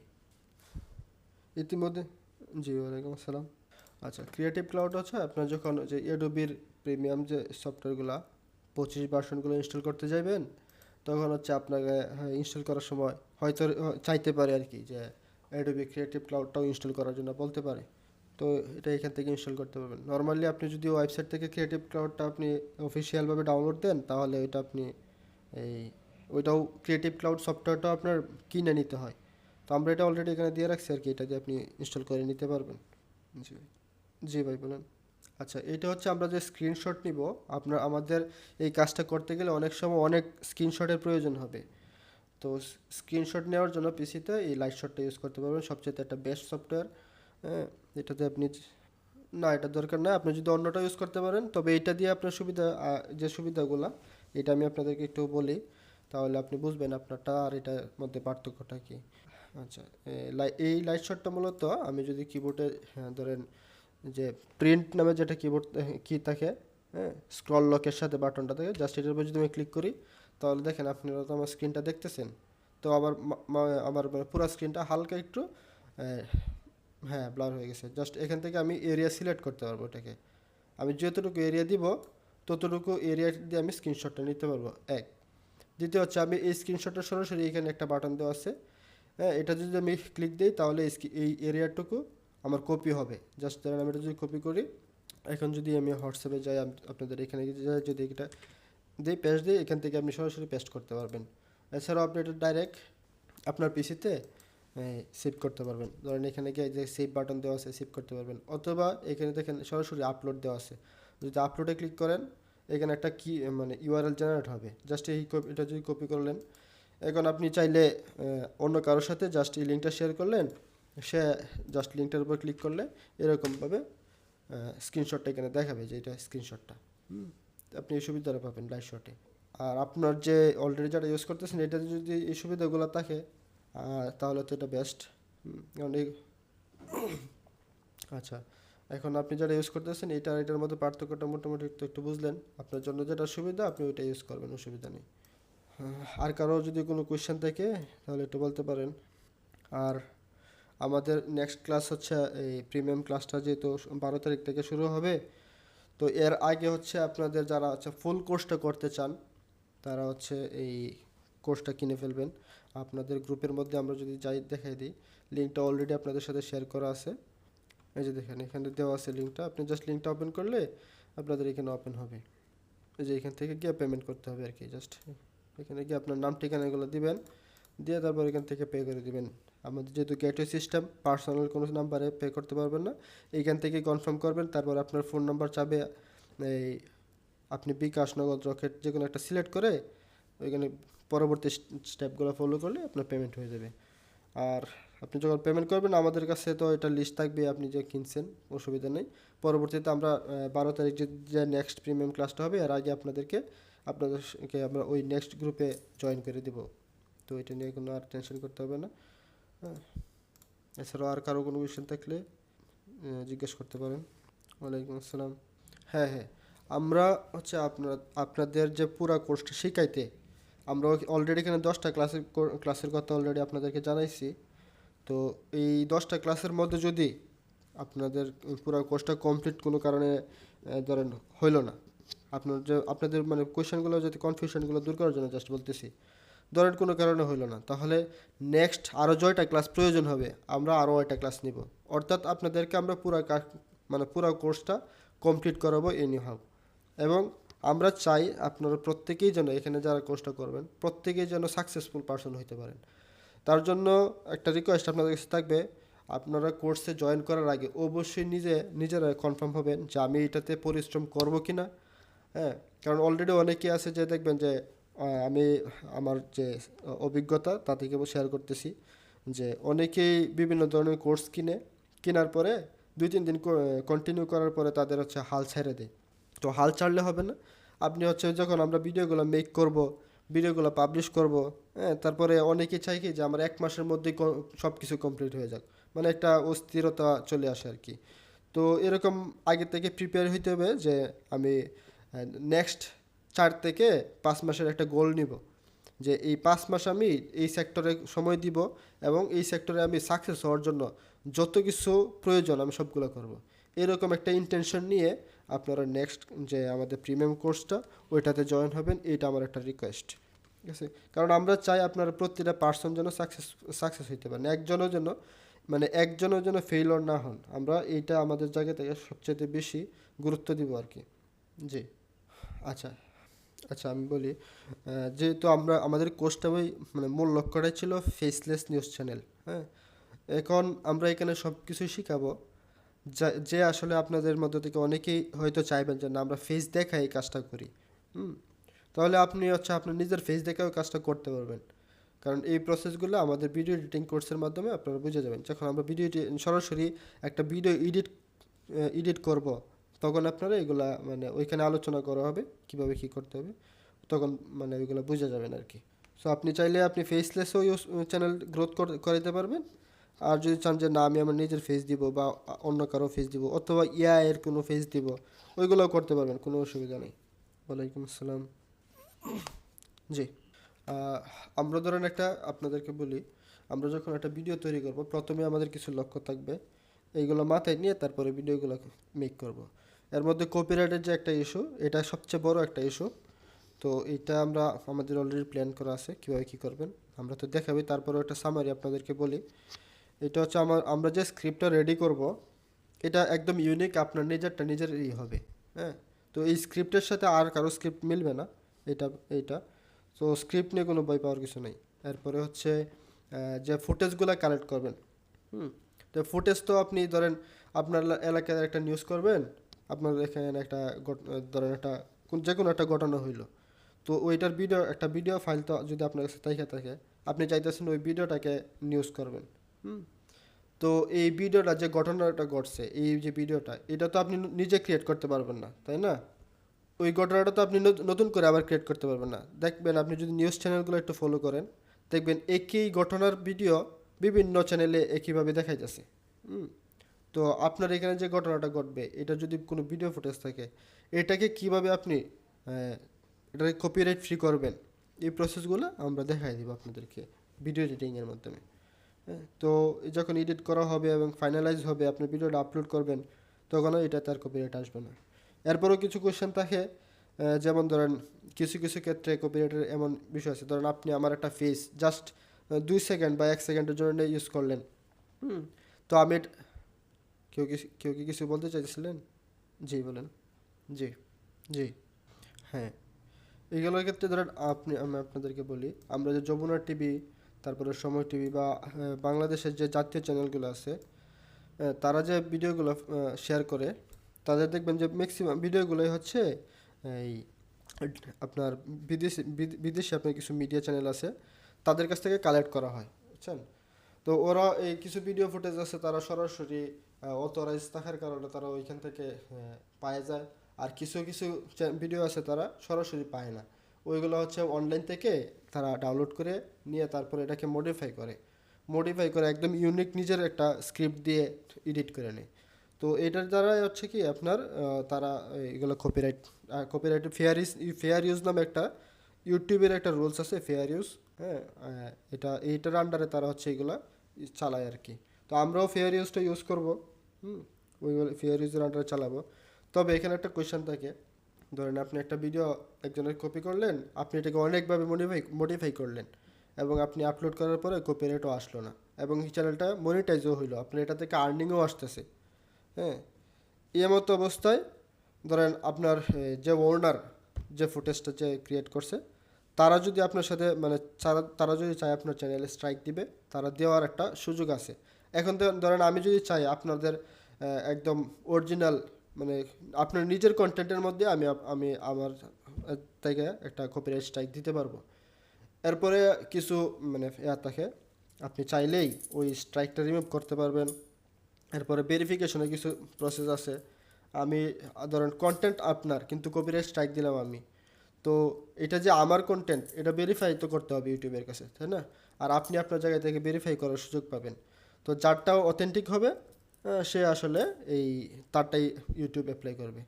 ইতিমধ্যে জি ওয়ালাইকুম আসসালাম। আচ্ছা ক্রিয়েটিভ ক্লাউড হচ্ছে আপনার যখন যে এডোবির প্রিমিয়াম যে সফটওয়্যারগুলো 25 ভার্সনগুলো ইনস্টল করতে যাবেন, তখন হচ্ছে আপনাকে ইনস্টল করার সময় হয়তো চাইতে পারে আর কি যে অ্যাডোবি ক্রিয়েটিভ ক্লাউডটাও ইনস্টল করার জন্য বলতে পারে, তো এটা এখান থেকে ইনস্টল করতে পারবেন। নর্মালি আপনি যদি ওয়েবসাইট থেকে ক্রিয়েটিভ ক্লাউডটা আপনি অফিসিয়ালভাবে ডাউনলোড দেন, তাহলে ওইটা আপনি এই ওইটাও ক্রিয়েটিভ ক্লাউড সফটওয়্যারটাও আপনার কিনে নিতে হয়। তো আমরা এটা অলরেডি এখানে দিয়ে রাখছি আর কি, এটা দিয়ে আপনি ইনস্টল করে নিতে পারবেন। জি ভাই। জি ভাই বলেন। আচ্ছা এটা হচ্ছে আমরা যে স্ক্রিনশট নিব, আমাদের এই কাজটা করতে গেলে অনেক সময় অনেক স্ক্রিনশটের প্রয়োজন হবে। তো স্ক্রিনশট নেওয়ার জন্য পিসিতে এই লাইট শটটা ইউজ করতে পারবেন, সবচেয়ে একটা বেস্ট সফটওয়্যার। হ্যাঁ এটাতে আপনি না এটা দরকার না, আপনি যদি অন্যটা ইউজ করতে পারেন, তবে এইটা দিয়ে আপনার সুবিধা যে সুবিধাগুলো এটা আমি আপনাদেরকে একটু বলি, তাহলে আপনি বুঝবেন আপনারটা আর এটার মধ্যে পার্থক্যটা কী। আচ্ছা এই লাইট শটটা মূলত আমি যদি কিবোর্ডে ধরেন যে প্রিন্ট নামে যেটা কিবোর্ড কি থাকে, হ্যাঁ স্ক্রল লকের সাথে বাটনটা থাকে, জাস্ট এটার উপর যদি আমি ক্লিক করি, তাহলে দেখেন আপনারা তো আমার স্ক্রিনটা দেখতেছেন। তো আমার মানে পুরো স্ক্রিনটা হালকা একটু হ্যাঁ ব্লার হয়ে গেছে। জাস্ট এখান থেকে আমি এরিয়া সিলেক্ট করতে পারবো, এটাকে আমি যতটুকু এরিয়া দিব ততটুকু এরিয়া দিয়ে আমি স্ক্রিনশটটা নিতে পারবো। এক দ্বিতীয় হচ্ছে আমি এই স্ক্রিনশটটা সরাসরি এখানে একটা বাটন দেওয়া আছে, হ্যাঁ এটা যদি আমি ক্লিক দিই তাহলে এই এরিয়াটুকু আমার কপি হবে। জাস্ট ধরেন আমি এটা যদি কপি করি, এখন যদি আমি হোয়াটসঅ্যাপে যাই, আপনাদের এখানে যাই, যদি এটা দিই পেস্ট দিই, এখান থেকে আপনি সরাসরি পেস্ট করতে পারবেন। এছাড়াও আপনি এটা ডাইরেক্ট আপনার পিসিতে সেভ করতে পারবেন। ধরেন এখানে গিয়ে যে সেভ বাটন দেওয়া আছে, সেভ করতে পারবেন, অথবা এখানে দেখেন সরাসরি আপলোড দেওয়া আছে, যদি আপলোডে ক্লিক করেন এখানে একটা কি মানে ইউআরএল জেনারেট হবে, জাস্ট এটা যদি কপি করলেন, এখন আপনি চাইলে অন্য কারোর সাথে জাস্ট এই লিঙ্কটা শেয়ার করলেন, সে জাস্ট লিঙ্কটার উপর ক্লিক করলে এরকমভাবে স্ক্রিনশটটা এখানে দেখাবে যে এটা স্ক্রিনশটটা। আপনি এই সুবিধাটা পাবেন লাইট শটে। আর আপনার যে অলরেডি যেটা ইউজ করতেছেন এটাতে যদি এই সুবিধাগুলো থাকে তাহলে তো এটা বেস্ট। কারণ আচ্ছা এখন আপনি যেটা ইউজ করতেছেন এটার মধ্যে পার্থক্যটা মোটামুটি একটু বুঝলেন, আপনার জন্য যেটা সুবিধা আপনি ওইটা ইউজ করবেন, অসুবিধা নেই। আর কারো যদি কোনো কোয়েশ্চেন থাকে তাহলে একটু বলতে পারেন। আর আমাদের নেক্সট ক্লাস হচ্ছে এই প্রিমিয়াম ক্লাসটা যেহেতু 12 তারিখ থেকে শুরু হবে, তো এর আগে হচ্ছে আপনাদের যারা হচ্ছে ফুল কোর্সটা করতে চান তারা হচ্ছে এই কোর্সটা কিনে ফেলবেন। আপনাদের গ্রুপের মধ্যে আমরা যদি যাই দেখাই দিই, লিঙ্কটা অলরেডি আপনাদের সাথে শেয়ার করা আছে। এই যে দেখেন এখানে দেওয়া আছে লিঙ্কটা, আপনি জাস্ট লিঙ্কটা ওপেন করলে আপনাদের এখানে ওপেন হবে। এই যে এখান থেকে গিয়ে পেমেন্ট করতে হবে আর কি, জাস্ট এখানে গিয়ে আপনার নাম ঠিকানা এগুলো দিবেন, দিয়ে তারপর এখান থেকে পে করে দিবেন। আমাদের যেহেতু গেটওয়ে সিস্টেম, পার্সোনাল কোনো নাম্বারে পে করতে পারবেন না, এইখান থেকে কনফার্ম করবেন, তারপর আপনার ফোন নাম্বার চাবে, এই আপনি বিকাশ, নগদ, রকেট যে কোনো একটা সিলেক্ট করে ওইখানে পরবর্তী স্টেপগুলো ফলো করলে আপনার পেমেন্ট হয়ে যাবে। আর আপনি যখন পেমেন্ট করবেন আমাদের কাছে তো এটা লিস্ট থাকবে আপনি যে কিনছেন, অসুবিধা নেই। পরবর্তীতে আমরা 12 তারিখ যে নেক্সট প্রিমিয়াম ক্লাসটা হবে এর আগে আপনাদেরকে আমরা ওই নেক্সট গ্রুপে জয়েন করে দিব। তো এটা নিয়ে কোনো আর টেনশন করতে হবে না। হ্যাঁ, এছাড়াও আর কারো কোনো কোয়েশ্চেন থাকলে জিজ্ঞেস করতে পারেন। ওয়ালাইকুম আসসালাম। হ্যাঁ হ্যাঁ, আমরা হচ্ছে আপনাদের যে পুরো কোর্সটা শিখাইতে আমরা অলরেডি এখানে 10টা ক্লাসের কথা অলরেডি আপনাদেরকে জানাইছি। তো এই 10টা ক্লাসের মধ্যে যদি আপনাদের পুরো কোর্সটা কমপ্লিট কোনো কারণে ধরেন হইলো না, আপনাদের মানে কোয়েশ্চেনগুলো যদি কনফিউশনগুলো দূর করার জন্য জাস্ট বলতেছি, ধরেন কোনো কারণে হইলো না, তাহলে নেক্সট আরও জয়টা ক্লাস প্রয়োজন হবে, আমরা আরও একটা ক্লাস নিব। অর্থাৎ আপনাদেরকে আমরা পুরো কোর্সটা কমপ্লিট করাবো এনি হাউ। এবং আমরা চাই আপনারা প্রত্যেকেই যেন এখানে যারা কোর্সটা করবেন প্রত্যেকেই যেন সাকসেসফুল পারসন হতে পারেন। তার জন্য একটা রিকোয়েস্ট আপনাদের কাছে থাকবে, আপনারা কোর্সে জয়েন করার আগে অবশ্যই নিজেরা কনফার্ম হবেন যে আমি এটাতে পরিশ্রম করব কি না। হ্যাঁ, কারণ অলরেডি অনেকে আছে যে দেখবেন যে আমি আমার যে অভিজ্ঞতা তা থেকে শেয়ার করতেছি, যে অনেকেই বিভিন্ন ধরনের কোর্স কেনার পরে 2-3 দিন কন্টিনিউ করার পরে তাদের হচ্ছে হাল ছেড়ে দেয়। তো হাল ছাড়লে হবে না। আপনি হচ্ছে যখন আমরা ভিডিওগুলো মেক করব, ভিডিওগুলো পাবলিশ করব, হ্যাঁ, তারপরে অনেকে চাই কি যে আমার 1 মাসের মধ্যেই সব কিছু কমপ্লিট হয়ে যাক, মানে একটা অস্থিরতা চলে আসে আর কি। তো এরকম আগে থেকে প্রিপেয়ার হইতে হবে যে আমি নেক্সট 4 থেকে 5 মাসের একটা গোল নিব, যে এই 5 মাস আমি এই সেক্টরে সময় দিব এবং এই সেক্টরে আমি সাকসেস হওয়ার জন্য যত কিছু প্রয়োজন আমি সবগুলো করব। এরকম একটা ইন্টেনশন নিয়ে আপনারা নেক্সট যে আমাদের প্রিমিয়াম কোর্সটা ওইটাতে জয়েন হবেন, এটা আমার একটা রিকোয়েস্ট। ঠিক আছে, কারণ আমরা চাই আপনারা প্রতিটা পার্সন যেন সাকসেস হইতে পারেন, একজনও যেন ফেইলর না হন। আমরা এইটা আমাদের জায়গা থেকে সবচেয়ে বেশি গুরুত্ব দিব আর কি। জি। আচ্ছা আচ্ছা, আমি বলি, যেহেতু আমাদের কোর্সটা মানে মূল লক্ষ্যটাই ছিল ফেসলেস নিউজ চ্যানেল। হ্যাঁ, এখন আমরা এখানে সব কিছুই শিখাবো যে আসলে আপনাদের মধ্যে থেকে অনেকেই হয়তো চাইবেন যে না আমরা ফেস দেখাই এই কাজটা করি। হুম, তাহলে আপনি হচ্ছে আপনার নিজের ফেস দেখাও কাজটা করতে পারবেন। কারণ এই প্রসেসগুলো আমাদের ভিডিও এডিটিং কোর্সের মাধ্যমে আপনারা বুঝে যাবেন। যখন আমরা সরাসরি একটা ভিডিও এডিট করব, তখন আপনারা এগুলা মানে ওইখানে আলোচনা করা হবে কিভাবে কি করতে হবে, তখন মানে ওইগুলো বুঝে যাবেন আর কি। সো আপনি চাইলে আপনি ফেসলেসও চ্যানেল গ্রোথ করতে পারবেন। আর যদি চান যে না আমি আমার নিজের ফেস দিব বা অন্য কারো ফেস দিব অথবা এর কোনো ফেস দিব, ওইগুলোও করতে পারবেন, কোনো অসুবিধা নেই। ওয়ালাইকুম আসসালাম। জি। আহ, আমরা ধরেন আপনাদেরকে বলি, আমরা যখন একটা ভিডিও তৈরি করব প্রথমে আমাদের কিছু লক্ষ্য থাকবে, এইগুলো মাথায় নিয়ে তারপরে ভিডিওগুলো মেক করব। এর মধ্যে কপিরাইটের যে একটা ইস্যু, এটা সবচেয়ে বড় একটা ইস্যু। তো এটা আমাদের অলরেডি প্ল্যান করা আছে কীভাবে কী করবেন, আমরা তো দেখাবই। তারপরে একটা সামারি আপনাদেরকে বলি, এটা হচ্ছে আমরা যে স্ক্রিপ্টটা রেডি করব এটা একদম ইউনিক, আপনার নিজেরই হবে। হ্যাঁ, তো এই স্ক্রিপ্টের সাথে আর কারো স্ক্রিপ্ট মিলবে না, এইটা। তো স্ক্রিপ্ট নিয়ে কোনো ভয় পাওয়ার কিছু নেই। এরপরে হচ্ছে যে ফুটেজগুলো কালেক্ট করবেন। হুম, তো ফুটেজ তো আপনি ধরেন আপনার এলাকায় একটা নিউজ করবেন, আপনার এখানে ধরেন যে কোনো একটা ঘটনা হইলো, তো ওইটার একটা ভিডিও ফাইল তো যদি আপনার কাছে থাকে আপনি চাইতেছেন ওই ভিডিওটাকে নিউজ করবেন। হুম, তো এই ভিডিওটা যে ঘটনাটা ঘটছে, এই যে ভিডিওটা, এটা তো আপনি নিজে ক্রিয়েট করতে পারবেন না, তাই না? ওই ঘটনাটা তো আপনি নতুন করে আবার ক্রিয়েট করতে পারবেন না। দেখবেন আপনি যদি নিউজ চ্যানেলগুলো একটু ফলো করেন, দেখবেন একই ঘটনার ভিডিও বিভিন্ন চ্যানেলে একইভাবে দেখাইতেছে। হুম, তো আপনার এখানে যে ঘটনাটা ঘটবে এটা যদি কোনো ভিডিও ফুটেজ থাকে, এটাকে কিভাবে আপনি এটাকে কপিরাইট ফ্রি করবেন, এই প্রসেসগুলো আমরা দেখাই দিব আপনাদেরকে ভিডিও এডিটিংয়ের মাধ্যমে। হ্যাঁ, তো যখন এডিট করা হবে এবং ফাইনালাইজ হবে আপনি ভিডিওটা আপলোড করবেন, তখনও এটা তার কপিরাইট আসবে না। এরপরও কিছু কোয়েশ্চেন থাকে, যেমন ধরেন কিছু ক্ষেত্রে কপিরাইটের এমন বিষয় আছে, ধরেন আপনি আমার একটা ফেস জাস্ট 2 সেকেন্ড বা 1 সেকেন্ডের জন্য ইউজ করলেন। হুম, তো আমি কি কেউ কি কিছু বলতে চাইছিলেন? জি বলেন। জি, জি, হ্যাঁ। এগুলোর ক্ষেত্রে ধরেন আমি আপনাদেরকে বলি, আমরা যে যমুনা টিভি, তারপরে সময় টিভি বা বাংলাদেশের যে জাতীয় চ্যানেলগুলো আছে, তারা যে ভিডিওগুলো শেয়ার করে, তাদের দেখবেন যে ম্যাক্সিমাম ভিডিওগুলোই হচ্ছে এই আপনার বিদেশি আপনার কিছু মিডিয়া চ্যানেল আছে, তাদের কাছ থেকে কালেক্ট করা হয়, বুঝছেন? তো ওরা এই কিছু ভিডিও ফুটেজ আছে, তারা সরাসরি অথরাইজ থাকার কারণে তারা ওইখান থেকে পাওয়া যায়। আর কিছু কিছু ভিডিও আছে তারা সরাসরি পায় না, ওইগুলো হচ্ছে অনলাইন থেকে তারা ডাউনলোড করে নিয়ে তারপরে এটাকে মডিফাই করে একদম ইউনিক নিজের একটা স্ক্রিপ্ট দিয়ে এডিট করে নেয়। তো এটার দ্বারা হচ্ছে কি আপনার তারা এগুলো কপিরাইট ফেয়ার ইউজ নামে একটা ইউটিউবের একটা রুলস আছে, ফেয়ার ইউজ। হ্যাঁ, এইটার আন্ডারে তারা হচ্ছে এগুলা চালায় আর কি। তো আমরাও ফেয়ার ইউজটা ইউজ করবো। হুম, ওইগুলো ফেয়ার ইউজের আন্ডারে চালাবো। তবে এখানে একটা কোয়েশ্চেন থাকে, ধরেন আপনি একটা ভিডিও একজনের কপি করলেন, আপনি এটাকে অনেকভাবে মডিফাই করলেন, এবং আপনি আপলোড করার পরে কপিরাইটও আসলো না, এবং এই চ্যানেলটা মনিটাইজও হইলো, আপনার এটা থেকে আর্নিংও আসতেছে। হ্যাঁ, এই মতো অবস্থায় ধরেন আপনার যে ওনার, যে ফুটেজটা যে ক্রিয়েট করছে, তারা যদি আপনার সাথে মানে তারা যদি চায় আপনার চ্যানেলে স্ট্রাইক দিবে, তারা দেওয়ার একটা সুযোগ আছে। এখন ধরেন আমি যদি চাই আপনাদের একদম অরিজিনাল, মানে আপনার নিজের কন্টেন্টের মধ্যে আমি আমি আমার থেকে একটা কপিরাইট স্ট্রাইক দিতে পারবো। এরপরে কিছু মানে থাকে, আপনি চাইলেই ওই স্ট্রাইকটা রিমুভ করতে পারবেন। এরপরে ভেরিফিকেশনের কিছু প্রসেস আছে। আমি ধরেন কন্টেন্ট আপনার, কিন্তু কপিরাইট স্ট্রাইক দিলাম আমি, তো এটা যে আমার কন্টেন্ট, এটা ভেরিফাই তো করতে হবে ইউটিউবের কাছে, তাই না? আর আপনি আপনার জায়গা থেকে ভেরিফাই করার সুযোগ পাবেন। তো যারটাও অথেন্টিক হবে, সে আসলে তারটাই ইউটিউব অ্যাপ্লাই করবে।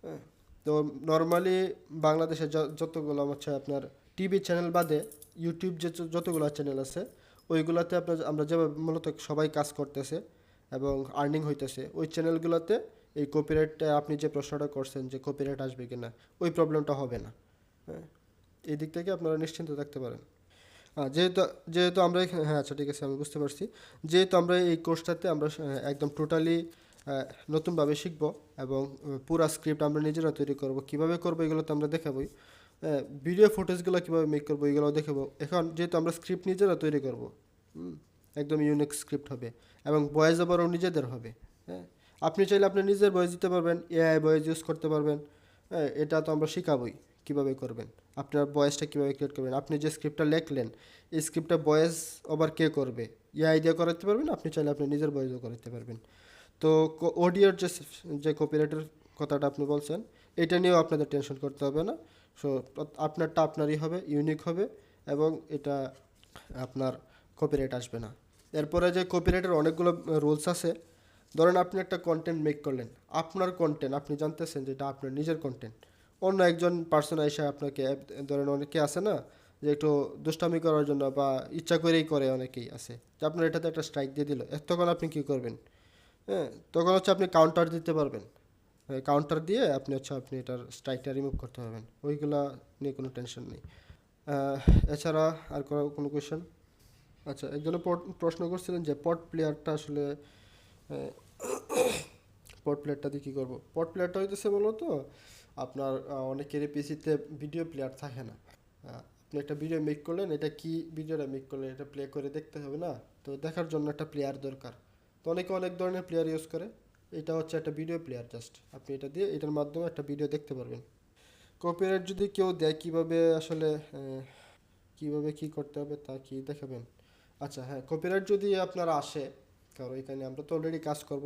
হ্যাঁ, তো নর্মালি বাংলাদেশে যতগুলো হচ্ছে আপনার টিভি চ্যানেল বাদে ইউটিউব যে যতগুলো চ্যানেল আছে, ওইগুলোতে আমরা যেভাবে মূলত সবাই কাজ করতেছে এবং আর্নিং হইতেছে, ওই চ্যানেলগুলোতে এই কপিরাইট, আপনি যে প্রশ্নটা করছেন যে কপিরাইট আসবে কিনা, ওই প্রবলেমটা হবে না। হ্যাঁ, এই দিক থেকে আপনারা নিশ্চিন্ত থাকতে পারেন। যেহেতু যেহেতু আমরা হ্যাঁ, আচ্ছা ঠিক আছে, আমি বুঝতে পারছি। যেহেতু আমরা এই কোর্সটাতে আমরা একদম টোটালি নতুনভাবে শিখব, এবং পুরা স্ক্রিপ্ট আমরা নিজেরা তৈরি করব, কিভাবে করব এগুলো তো আমরা দেখাবোই। ভিডিও ফুটেজগুলো কীভাবে মেক করবো এগুলোও দেখাবো। এখন যেহেতু আমরা স্ক্রিপ্ট নিজেরা তৈরি করব, একদম ইউনিক স্ক্রিপ্ট হবে, এবং ভয়েস ওভারও নিজেদের হবে। হ্যাঁ, আপনি চাইলে আপনি নিজের ভয়েস দিতে পারবেন, এআই ভয়েস ইউজ করতে পারবেন। হ্যাঁ, এটা তো আমরা শিখাবোই কীভাবে করবেন, আপনার ভয়েসটা কীভাবে ক্রিয়েট করবেন। আপনি যে স্ক্রিপ্টটা লেখলেন, এই স্ক্রিপ্টটা ভয়েস ওভার কে করবে, এআই দিয়ে করাতে পারবেন, আপনি চাইলে আপনি নিজের ভয়েসও করাতে পারবেন। তো অডিওর যে কপিরাইটের কথাটা আপনি বলছেন, এটা নিয়েও আপনাদের টেনশন করতে হবে না। সো আপনারটা আপনারই হবে, ইউনিক হবে, এবং এটা আপনার কপিরাইট আসবে না। এরপরে যে কপিরাইটের অনেকগুলো রুলস আছে। ধরেন আপনি একটা কন্টেন্ট মেক করলেন, আপনার কন্টেন্ট, আপনি জানতেছেন যে এটা আপনার নিজের কন্টেন্ট, অন্য একজন পার্সন এসে আপনাকে, ধরেন অনেকে আছে না যে একটু দুষ্টামি করার জন্য বা ইচ্ছা করেই করে, অনেকেই আছে যে আপনার এটাতে একটা স্ট্রাইক দিয়ে দিল, তখন আপনি কী করবেন? হ্যাঁ, তখন হচ্ছে আপনি কাউন্টার দিতে পারবেন। কাউন্টার দিয়ে আপনি এটার স্ট্রাইকটা রিমুভ করতে পারবেন, ওইগুলা নিয়ে কোনো টেনশন নেই। আহ, এছাড়া আর কোনো কোয়েশ্চেন? আচ্ছা, একজনে প্রশ্ন করছিলেন যে পট প্লেয়ারটা আসলে, পট প্লেয়ারটা দিয়ে কী করবো? পট প্লেয়ারটা হইতেছে মূলত আপনার অনেকেরই পিসিতে ভিডিও প্লেয়ার থাকে না। আপনি একটা ভিডিও মেক করলেন, এটা কি ভিডিওটা মেক করলেন, এটা প্লে করে দেখতে হবে না? তো দেখার জন্য একটা প্লেয়ার দরকার। তো অনেকে অনেক ধরনের প্লেয়ার ইউজ করে, এটা হচ্ছে একটা ভিডিও প্লেয়ার। জাস্ট আপনি এটা দিয়ে, এটার মাধ্যমে একটা ভিডিও দেখতে পারবেন। কপিরাইট যদি কেউ দেয়, কীভাবে আসলে কীভাবে কী করতে হবে তা কি দেখাবেন? আচ্ছা হ্যাঁ, কপিরাইট যদি আপনার আসে কারো, এখানে আমরা তো অলরেডি কাজ করব,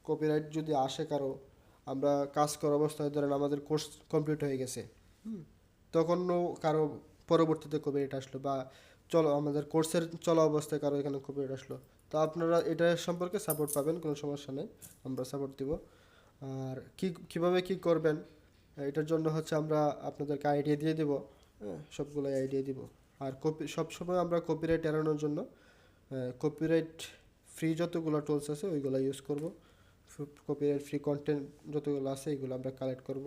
কপিরাইট যদি আসে কারো, আমরা কাজ করা অবস্থায় ধরেন আমাদের কোর্স কমপ্লিট হয়ে গেছে, তখনও কারো পরবর্তীতে কপিরাইট আসলো, বা আমাদের কোর্সের চলা অবস্থায় কারো এখানে কপিরাইট আসলো, তো আপনারা এটা সম্পর্কে সাপোর্ট পাবেন, কোনো সমস্যা নেই, আমরা সাপোর্ট দিব। আর কীভাবে কী করবেন, এটার জন্য হচ্ছে আমরা আপনাদেরকে আইডিয়া দিয়ে দেবো। হ্যাঁ, সবগুলোই আইডিয়া দিব। আর সবসময় আমরা কপিরাইট এড়ানোর জন্য কপিরাইট ফ্রি যতগুলো টুলস আছে ওইগুলো ইউজ করব। কপিরাইট ফ্রি কন্টেন্ট যতগুলো আছে এগুলো আমরা কালেক্ট করব।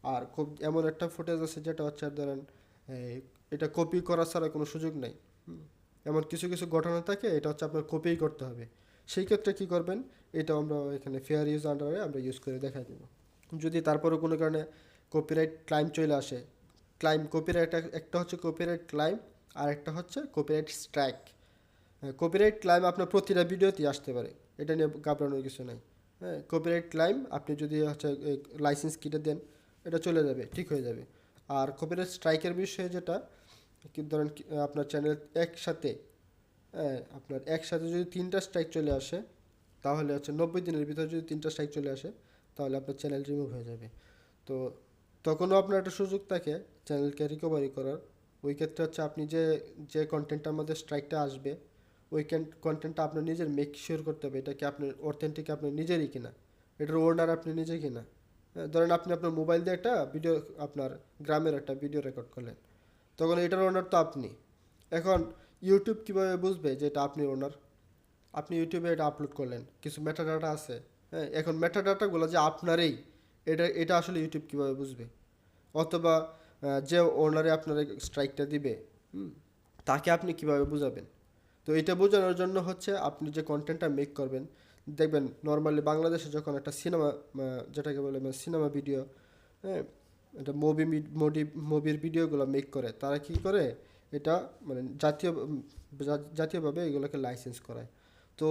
আর খুব এমন একটা ফুটেজ আছে যেটা হচ্ছে ধরেন এটা কপি করা ছাড়া কোনো সুযোগ নেই। এমন কিছু কিছু ঘটনা থাকে, এটা হচ্ছে আপনার কপিই করতে হবে। সেই ক্ষেত্রে কী করবেন, এটা আমরা এখানে ফেয়ার ইউজ আন্ডারে আমরা ইউজ করে দেখাই দেবো। যদি তারপরেও কোনো কারণে কপিরাইট ক্লাইম চলে আসে, কপিরাইট একটা হচ্ছে কপিরাইট ক্লাইম, আর একটা হচ্ছে কপিরাইট স্ট্রাইক। কপিরাইট ক্লাইম আপনার প্রতিটা ভিডিওতেই আসতে পারে, এটা নিয়ে ঘাবড়ানোর কিছু নাই। হ্যাঁ, কপিরাইট ক্লাইম আপনি যদি হচ্ছে লাইসেন্স কেটে দেন, এটা চলে যাবে, ঠিক হয়ে যাবে। আর কপিরাইট স্ট্রাইকের বিষয়ে যেটা, ধরেন আপনার চ্যানেল একসাথে, হ্যাঁ, আপনার একসাথে যদি 3টা স্ট্রাইক চলে আসে, তাহলে হচ্ছে 90 দিনের ভিতরে যদি 3টা স্ট্রাইক চলে আসে, তাহলে আপনার চ্যানেল রিমুভ হয়ে যাবে। তো তখনও আপনার একটা সুযোগ থাকে চ্যানেলকে রিকভারি করার। ওই ক্ষেত্রে হচ্ছে আপনি যে কন্টেন্টটার মধ্যে স্ট্রাইকটা আসবে, ওই কন্টেন্টটা আপনার নিজের মেক শিওর করতে হবে এটা কি আপনার অথেন্টিক, আপনার নিজেরই কিনা, এটার ওনার আপনি নিজে কিনা। ধরেন আপনি আপনার মোবাইল দিয়ে একটা ভিডিও, আপনার গ্রামের একটা ভিডিও রেকর্ড করলেন, তখন এটার ওনার তো আপনি। এখন ইউটিউব কীভাবে বুঝবে যে এটা আপনি ওনার? আপনি ইউটিউবে এটা আপলোড করলেন, কিছু মেটাডাটা আছে, হ্যাঁ, এখন মেটাডাটাগুলো যে আপনারই, এটা আসলে ইউটিউব কীভাবে বুঝবে? অথবা যে ওনারে আপনার স্ট্রাইকটা দিবে, তাকে আপনি কিভাবে বুঝাবেন? তো এটা বোঝানোর জন্য হচ্ছে আপনি যে কন্টেন্টটা মেক করবেন, দেখবেন নর্মালি বাংলাদেশে যখন একটা সিনেমা, যেটাকে বলে সিনেমা ভিডিও, হ্যাঁ, এটা মুভির ভিডিওগুলো মেক করে, তারা কি করে, এটা মানে জাতীয়ভাবে এগুলোকে লাইসেন্স করায়। তো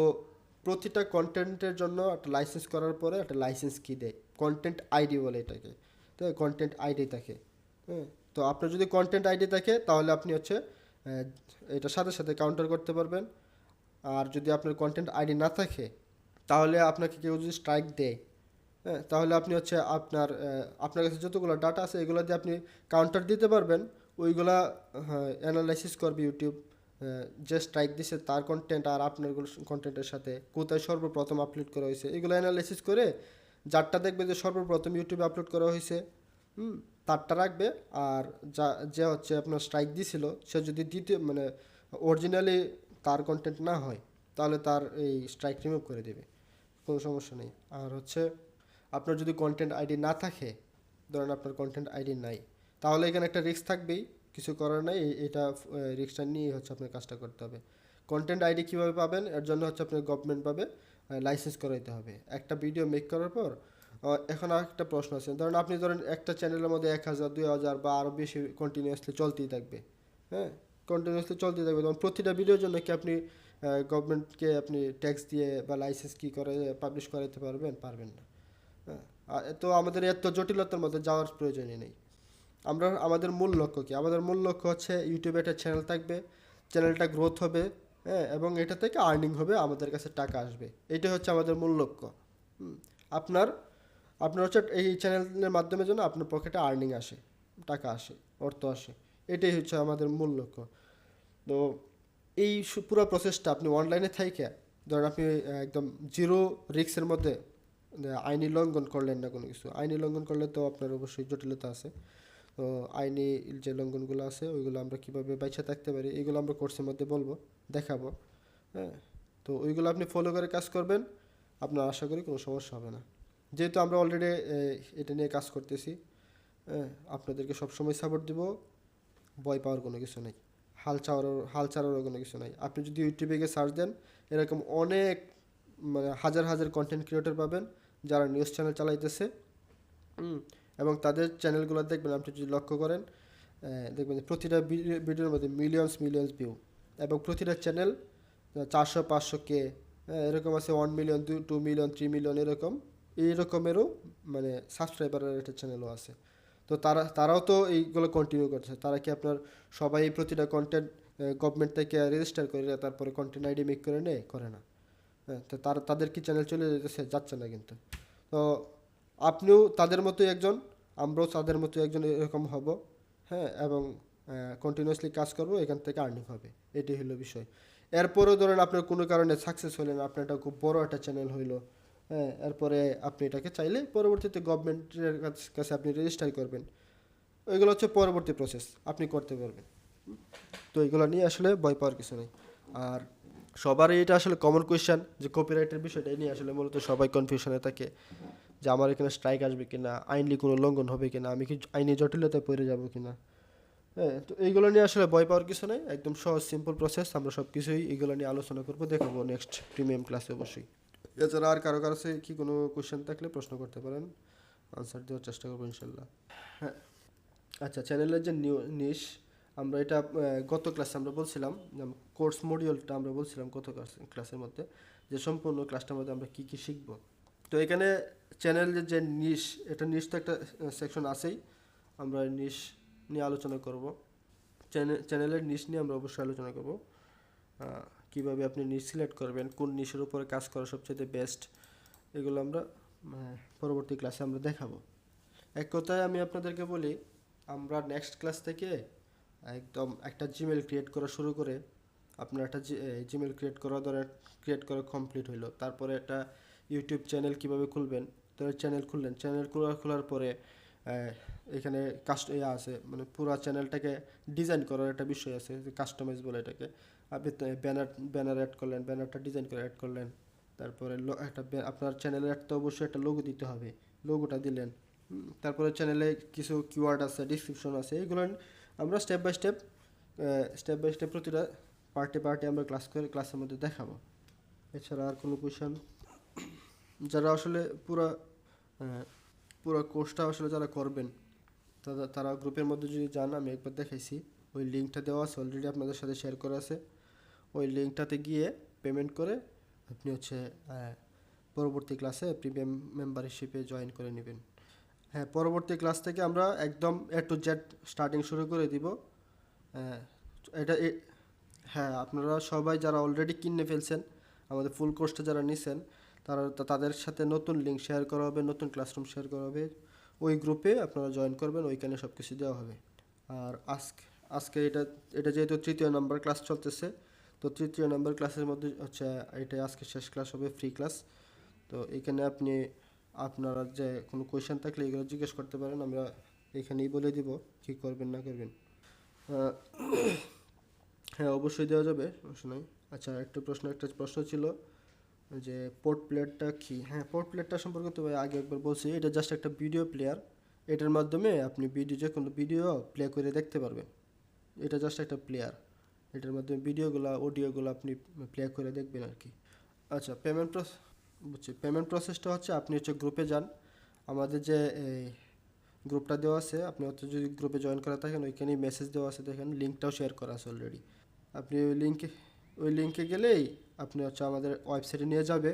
প্রতিটা কন্টেন্টের জন্য একটা লাইসেন্স করার পরে একটা লাইসেন্স কি দেয়, কন্টেন্ট আইডি বলে এটাকে। তো কন্টেন্ট আইডি থাকে, হ্যাঁ। তো আপনার যদি কন্টেন্ট আইডি থাকে, তাহলে আপনি হচ্ছে এটার সাথে সাথে কাউন্টার করতে পারবেন। আর যদি আপনার কন্টেন্ট আইডি না থাকে, তাহলে আপনাকে কেউ যদি স্ট্রাইক দেয়, হ্যাঁ, তাহলে আপনি হচ্ছে আপনার কাছে যতগুলো ডাটা আছে এগুলো দিয়ে আপনি কাউন্টার দিতে পারবেন। ওইগুলা অ্যানালাইসিস করবে ইউটিউব, যে স্ট্রাইক দিছে তার কন্টেন্ট আর আপনার কন্টেন্টের সাথে কোথায় সর্বপ্রথম আপলোড করা হয়েছে, এগুলো অ্যানালাইসিস করে যারটা দেখবে যে সর্বপ্রথম ইউটিউবে আপলোড করা হয়েছে, তারটা রাখবে। আর যে হচ্ছে আপনার স্ট্রাইক দিছিল, সে যদি দ্বিতীয় মানে অরিজিনালি তার কন্টেন্ট না হয়, তাহলে তার এই স্ট্রাইক রিমুভ করে দেবে, কোনো সমস্যা নেই। আর হচ্ছে আপনার যদি কন্টেন্ট আইডি না থাকে, ধরেন আপনার কন্টেন্ট আইডি নাই, তাহলে এখানে একটা রিস্ক থাকবেই, কিছু করার নাই, এটা রিস্কটা নিয়ে হচ্ছে আপনার কাজটা করতে হবে। কন্টেন্ট আইডি কীভাবে পাবেন, এর জন্য হচ্ছে আপনার গভর্নমেন্টভাবে লাইসেন্স করাইতে হবে একটা ভিডিও মেক করার পর। এখন আর একটা প্রশ্ন আছে, আপনি একটা চ্যানেলের মধ্যে 1000, 2000 বা আরও বেশি কন্টিনিউয়াসলি চলতেই থাকবে, হ্যাঁ, কন্টিনিউয়াসলি চলতেই থাকবে, তখন প্রতিটা ভিডিওর জন্য কি আপনি গভর্নমেন্টকে আপনি ট্যাক্স দিয়ে বা লাইসেন্স কি করে পাবলিশ করাইতে পারবেন না, হ্যাঁ। তো আমাদের এত জটিলতার মধ্যে যাওয়ার প্রয়োজনই নেই। আমাদের মূল লক্ষ্য কি? আমাদের মূল লক্ষ্য হচ্ছে ইউটিউবে একটা চ্যানেল থাকবে, চ্যানেলটা গ্রোথ হবে, হ্যাঁ, এবং এটা থেকে আর্নিং হবে, আমাদের কাছে টাকা আসবে, এটাই হচ্ছে আমাদের মূল লক্ষ্য। আপনার আপনার হচ্ছে এই চ্যানেলের মাধ্যমে যেন আপনার পকেটে আর্নিং আসে, টাকা আসে, অর্থ আসে, এটাই হচ্ছে আমাদের মূল লক্ষ্য। তো এই পুরো প্রসেসটা আপনি অনলাইনে থাইকে, ধরেন আপনি একদম জিরো রিস্কের মধ্যে আইনি লঙ্ঘন করলেন না কোনো কিছু। আইনি লঙ্ঘন করলে তো আপনার অবশ্যই জটিলতা আছে। তো আইনি যে লঙ্ঘনগুলো আছে ওইগুলো আমরা কীভাবে বাইচা থাকতে পারি, এগুলো আমরা কোর্সের মধ্যে দেখাবো, হ্যাঁ। তো ওইগুলো আপনি ফলো করে কাজ করবেন, আপনার আশা করি কোনো সমস্যা হবে না। যেহেতু আমরা অলরেডি এটা নিয়ে কাজ করতেছি, হ্যাঁ, আপনাদেরকে সবসময় সাপোর্ট দিব, ভয় পাওয়ার কোনো কিছু নেই, হাল ছাড়ারও কোনো কিছু নাই। আপনি যদি ইউটিউবে গিয়ে সার্চ দেন, এরকম অনেক মানে হাজার হাজার কন্টেন্ট ক্রিয়েটর পাবেন যারা নিউজ চ্যানেল চালাইতেছে, এবং তাদের চ্যানেলগুলো দেখবেন, আপনি যদি লক্ষ্য করেন, দেখবেন যে প্রতিটা ভিডিওর মধ্যে মিলিয়ন্স ভিউ, এবং প্রতিটা চ্যানেল 400-500K, এরকম আছে 1 মিলিয়ন, 2 মিলিয়ন, 3 মিলিয়ন, এইরকমেরও মানে সাবস্ক্রাইবারের একটা চ্যানেলও আছে। তো তারাও তো এইগুলো কন্টিনিউ করছে। তারা কি আপনার সবাই প্রতিটা কন্টেন্ট গভর্নমেন্ট থেকে রেজিস্টার করে তারপরে কন্টেন্ট আইডি মেক করে নেয়? করে না, হ্যাঁ। তো তাদের কি চ্যানেল চলে যাচ্ছে না কিন্তু। তো আপনিও তাদের মতোই একজন, আমরাও তাদের মতো একজন এরকম হব, হ্যাঁ, এবং কন্টিনিউয়াসলি কাজ করব, এখান থেকে আর্নিং হবে, এটাই হলো বিষয়। এরপরেও ধরেন আপনার কোনো কারণে সাকসেস হলেন, আপনার একটা খুব বড় একটা চ্যানেল হইলো, হ্যাঁ, এরপরে আপনি এটাকে চাইলে পরবর্তীতে গভর্নমেন্টের কাছে আপনি রেজিস্টার করবেন, ওইগুলো হচ্ছে পরবর্তী প্রসেস, আপনি করতে পারবেন। তো এগুলো নিয়ে আসলে ভয় পাওয়ার কিছু নেই। আর সবারই এটা আসলে কমন কোয়েশ্চেন যে কপিরাইটের বিষয়টা নিয়ে আসলে মূলত সবাই কনফিউশনে থাকে যে আমার এখানে স্ট্রাইক আসবে কিনা, আইনলি কোনো লঙ্ঘন হবে কিনা, আমি কি আইনি জটিলতায় পড়ে যাব কিনা। হ্যাঁ, তো এইগুলো নিয়ে আসলে ভয় পাওয়ার কিছু নেই, একদম সহজ সিম্পল প্রসেস। আমরা সব কিছুই এগুলো নিয়ে আলোচনা করবো, দেখাবো নেক্সট প্রিমিয়াম ক্লাসে অবশ্যই। এছাড়া আর কারো কাছে কি কোনো কোশ্চেন থাকলে প্রশ্ন করতে পারেন, আনসার দেওয়ার চেষ্টা করবো ইনশাল্লাহ। হ্যাঁ, আচ্ছা, চ্যানেলের যে নিশ, আমরা এটা গত ক্লাসে আমরা বলছিলাম, কোর্স মডিউলটা আমরা বলছিলাম গত ক্লাসের মধ্যে, যে সম্পূর্ণ ক্লাসটার মধ্যে আমরা কী কী শিখব। তো এখানে চ্যানেলের যে নিশ, এটা নিশ তো একটা সেকশন আছেই, আমরা নিশ নিয়ে আলোচনা করব। চ্যানেলের নিশ নিয়ে আমরা অবশ্যই আলোচনা করব, কীভাবে আপনি নিশ সিলেক্ট করবেন, কোন নিশের উপরে কাজ করা সবচেয়ে বেস্ট, এগুলো আমরা পরবর্তী ক্লাসে আমরা দেখাবো। এক কথায় আমি আপনাদেরকে বলি, আমরা নেক্সট ক্লাস থেকে একদম একটা জিমেল ক্রিয়েট করা শুরু করে, আপনার একটা জিমেল ক্রিয়েট করা কমপ্লিট হইলো, তারপরে একটা ইউটিউব চ্যানেল কিভাবে খুলবেন, তো চ্যানেল খুললেন, চ্যানেল খোলার পরে এখানে আছে, মানে পুরো চ্যানেলটাকে ডিজাইন করার একটা বিষয় আছে, কাস্টমাইজ বলে এটাকে। আপনি ব্যানার অ্যাড করলেন, ব্যানারটা ডিজাইন করে অ্যাড করলেন, তারপরে একটা আপনার চ্যানেলের একটা অবশ্যই একটা লোগো দিতে হবে, লোগোটা দিলেন। তারপরে চ্যানেলে কিছু কিওয়ার্ড আছে, ডিসক্রিপশন আছে, এগুলো আমরা স্টেপ বাই স্টেপ প্রতিটা পার্টে আমরা ক্লাসের মধ্যে দেখাবো। এছাড়া আর কোনো কোয়েশন? যারা আসলে পুরো কোর্সটা আসলে যারা করবেন, তারা গ্রুপের মধ্যে যদি যান, আমি একবার দেখাইছি, ওই লিঙ্কটা দেওয়া আছে অলরেডি, আপনাদের সাথে শেয়ার করা আছে। ওই লিঙ্কটাতে গিয়ে পেমেন্ট করে আপনি পরবর্তী ক্লাসে প্রিমিয়াম মেম্বারশিপে জয়েন করে নেবেন। হ্যাঁ, পরবর্তী ক্লাস থেকে আমরা একদম A to Z স্টার্টিং শুরু করে দিব। এটা হ্যাঁ, আপনারা সবাই যারা অলরেডি কিনে ফেলছেন, আমাদের ফুল কোর্সটা যারা নিছেন, তাদের সাথে নতুন লিঙ্ক শেয়ার করা হবে, নতুন ক্লাসরুম শেয়ার করা হবে, ওই গ্রুপে আপনারা জয়েন করবেন, ওইখানে সব কিছু দেওয়া হবে। আর আজকে এটা যেহেতু তৃতীয় নাম্বার ক্লাস চলতেছে, তো তৃতীয় নাম্বার ক্লাসের মধ্যে হচ্ছে এটা আজকে শেষ ক্লাস হবে, ফ্রি ক্লাস। তো এখানে আপনারা যে কোনো কোয়েশ্চেন থাকলে এগুলো জিজ্ঞেস করতে পারেন, আমরা এখানেই বলে দিব কী করবেন না করবেন। হ্যাঁ, অবশ্যই দেওয়া যাবে, সমস্যা নাই। আচ্ছা, একটা প্রশ্ন ছিল যে পোর্ট প্লেয়ারটা কি। হ্যাঁ, পোর্ট প্লেয়ারটা সম্পর্কে তো ভাই আগে একবার বলছি, এটা জাস্ট একটা ভিডিও প্লেয়ার, এটার মাধ্যমে আপনি যে কোনো ভিডিও প্লে করে দেখতে পারবেন। এটা জাস্ট একটা প্লেয়ার, এটার মাধ্যমে অডিওগুলো আপনি প্লে করে দেখবেন আর কি। আচ্ছা, পেমেন্ট প্রসেসটা হচ্ছে, আপনি গ্রুপে যান, আমাদের যে গ্রুপটা দেওয়া আছে, আপনি যদি গ্রুপে জয়েন করা থাকেন, ওইখানেই মেসেজ দেওয়া আছে, দেখেন লিঙ্কটাও শেয়ার করা আছে অলরেডি। আপনি ওই লিঙ্কে গেলেই আপনি আমাদের ওয়েবসাইটে নিয়ে যাবে।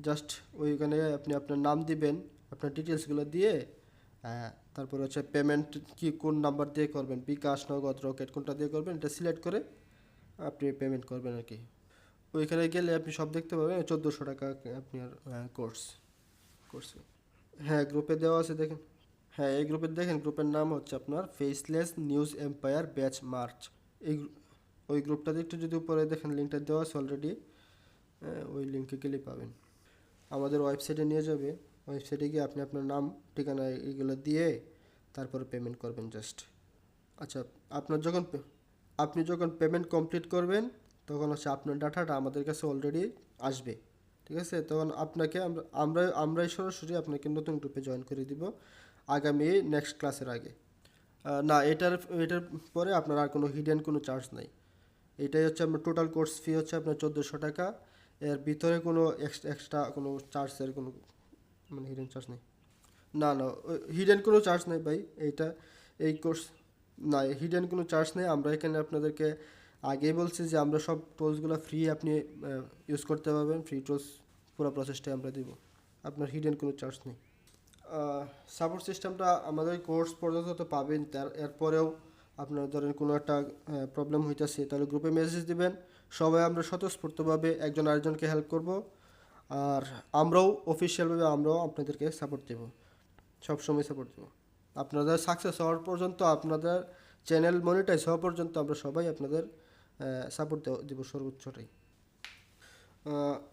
জাস্ট ওইখানে আপনি আপনার নাম দিবেন, আপনার ডিটেলসগুলো দিয়ে, তারপরে পেমেন্ট কোন নাম্বার দিয়ে করবেন, বিকাশ, নগদ, রকেট কোনটা দিয়ে করবেন, এটা সিলেক্ট করে আপনি পেমেন্ট করবেন আর কি। ওইখানে গেলে আপনি সব দেখতে পাবেন। 1400 টাকা আপনার কোর্স। হ্যাঁ, গ্রুপে দেওয়া আছে, দেখেন। হ্যাঁ, এই গ্রুপের নাম হচ্ছে আপনার faceless news empire batch March. এই ওই গ্রুপটাতে একটু যদি উপরে দেখেন, লিঙ্কটা দেওয়া আছে অলরেডি, ওই লিঙ্কে গেলেই পাবেন। আমাদের ওয়েবসাইটে নিয়ে যাবে, ওয়েবসাইটে গিয়ে আপনি আপনার নাম, ঠিকানা এগুলো দিয়ে তারপরে পেমেন্ট করবেন জাস্ট। আচ্ছা, আপনি যখন পেমেন্ট কমপ্লিট করবেন, তখন আপনার ডাটাটা আমাদের কাছে অলরেডি আসবে, ঠিক আছে? তখন আপনাকে আমরাই সরাসরি আপনাকে নতুন গ্রুপে জয়েন করে দিব আগামী নেক্সট ক্লাসের আগে। না, এটার পরে আপনার আর কোনো হিডেন কোনো চার্জ নাই। এটাই হচ্ছে আপনার টোটাল কোর্স ফি হচ্ছে আপনার 1400 টাকা। এর ভিতরে কোনো এক্সট্রা কোনো চার্জের কোনো মানে হিডেন চার্জ নেই। না, হিডেন কোনো চার্জ নেই ভাই। এই কোর্স না, হিডেন কোনো চার্জ নেই। আমরা এখানে আপনাদেরকে আগেই বলছি যে আমরা সব টুলসগুলো ফ্রি, আপনি ইউজ করতে পারবেন। ফ্রি টুলস পুরো প্রসেসটাই আমরা দিব, আপনার হিডেন কোনো চার্জ নেই। সাপোর্ট সিস্টেমটা আমাদের কোর্স পর্যন্ত তো পাবেন, এরপরেও আপনার ধরেন কোনো একটা প্রবলেম হইতেছে, তাহলে গ্রুপে মেসেজ দিবেন, সবাই আমরা স্বতঃস্ফূর্তভাবে একজন আরেকজনকে হেল্প করব। আর অফিসিয়ালভাবে আমরাও আপনাদেরকে সাপোর্ট দেব, সবসময় সাপোর্ট দেব। আপনাদের সাকসেস হওয়ার পর্যন্ত, আপনাদের চ্যানেল মনিটাইজ হওয়া পর্যন্ত আমরা সবাই আপনাদের সাপোর্ট দেব সর্বোচ্চটাই।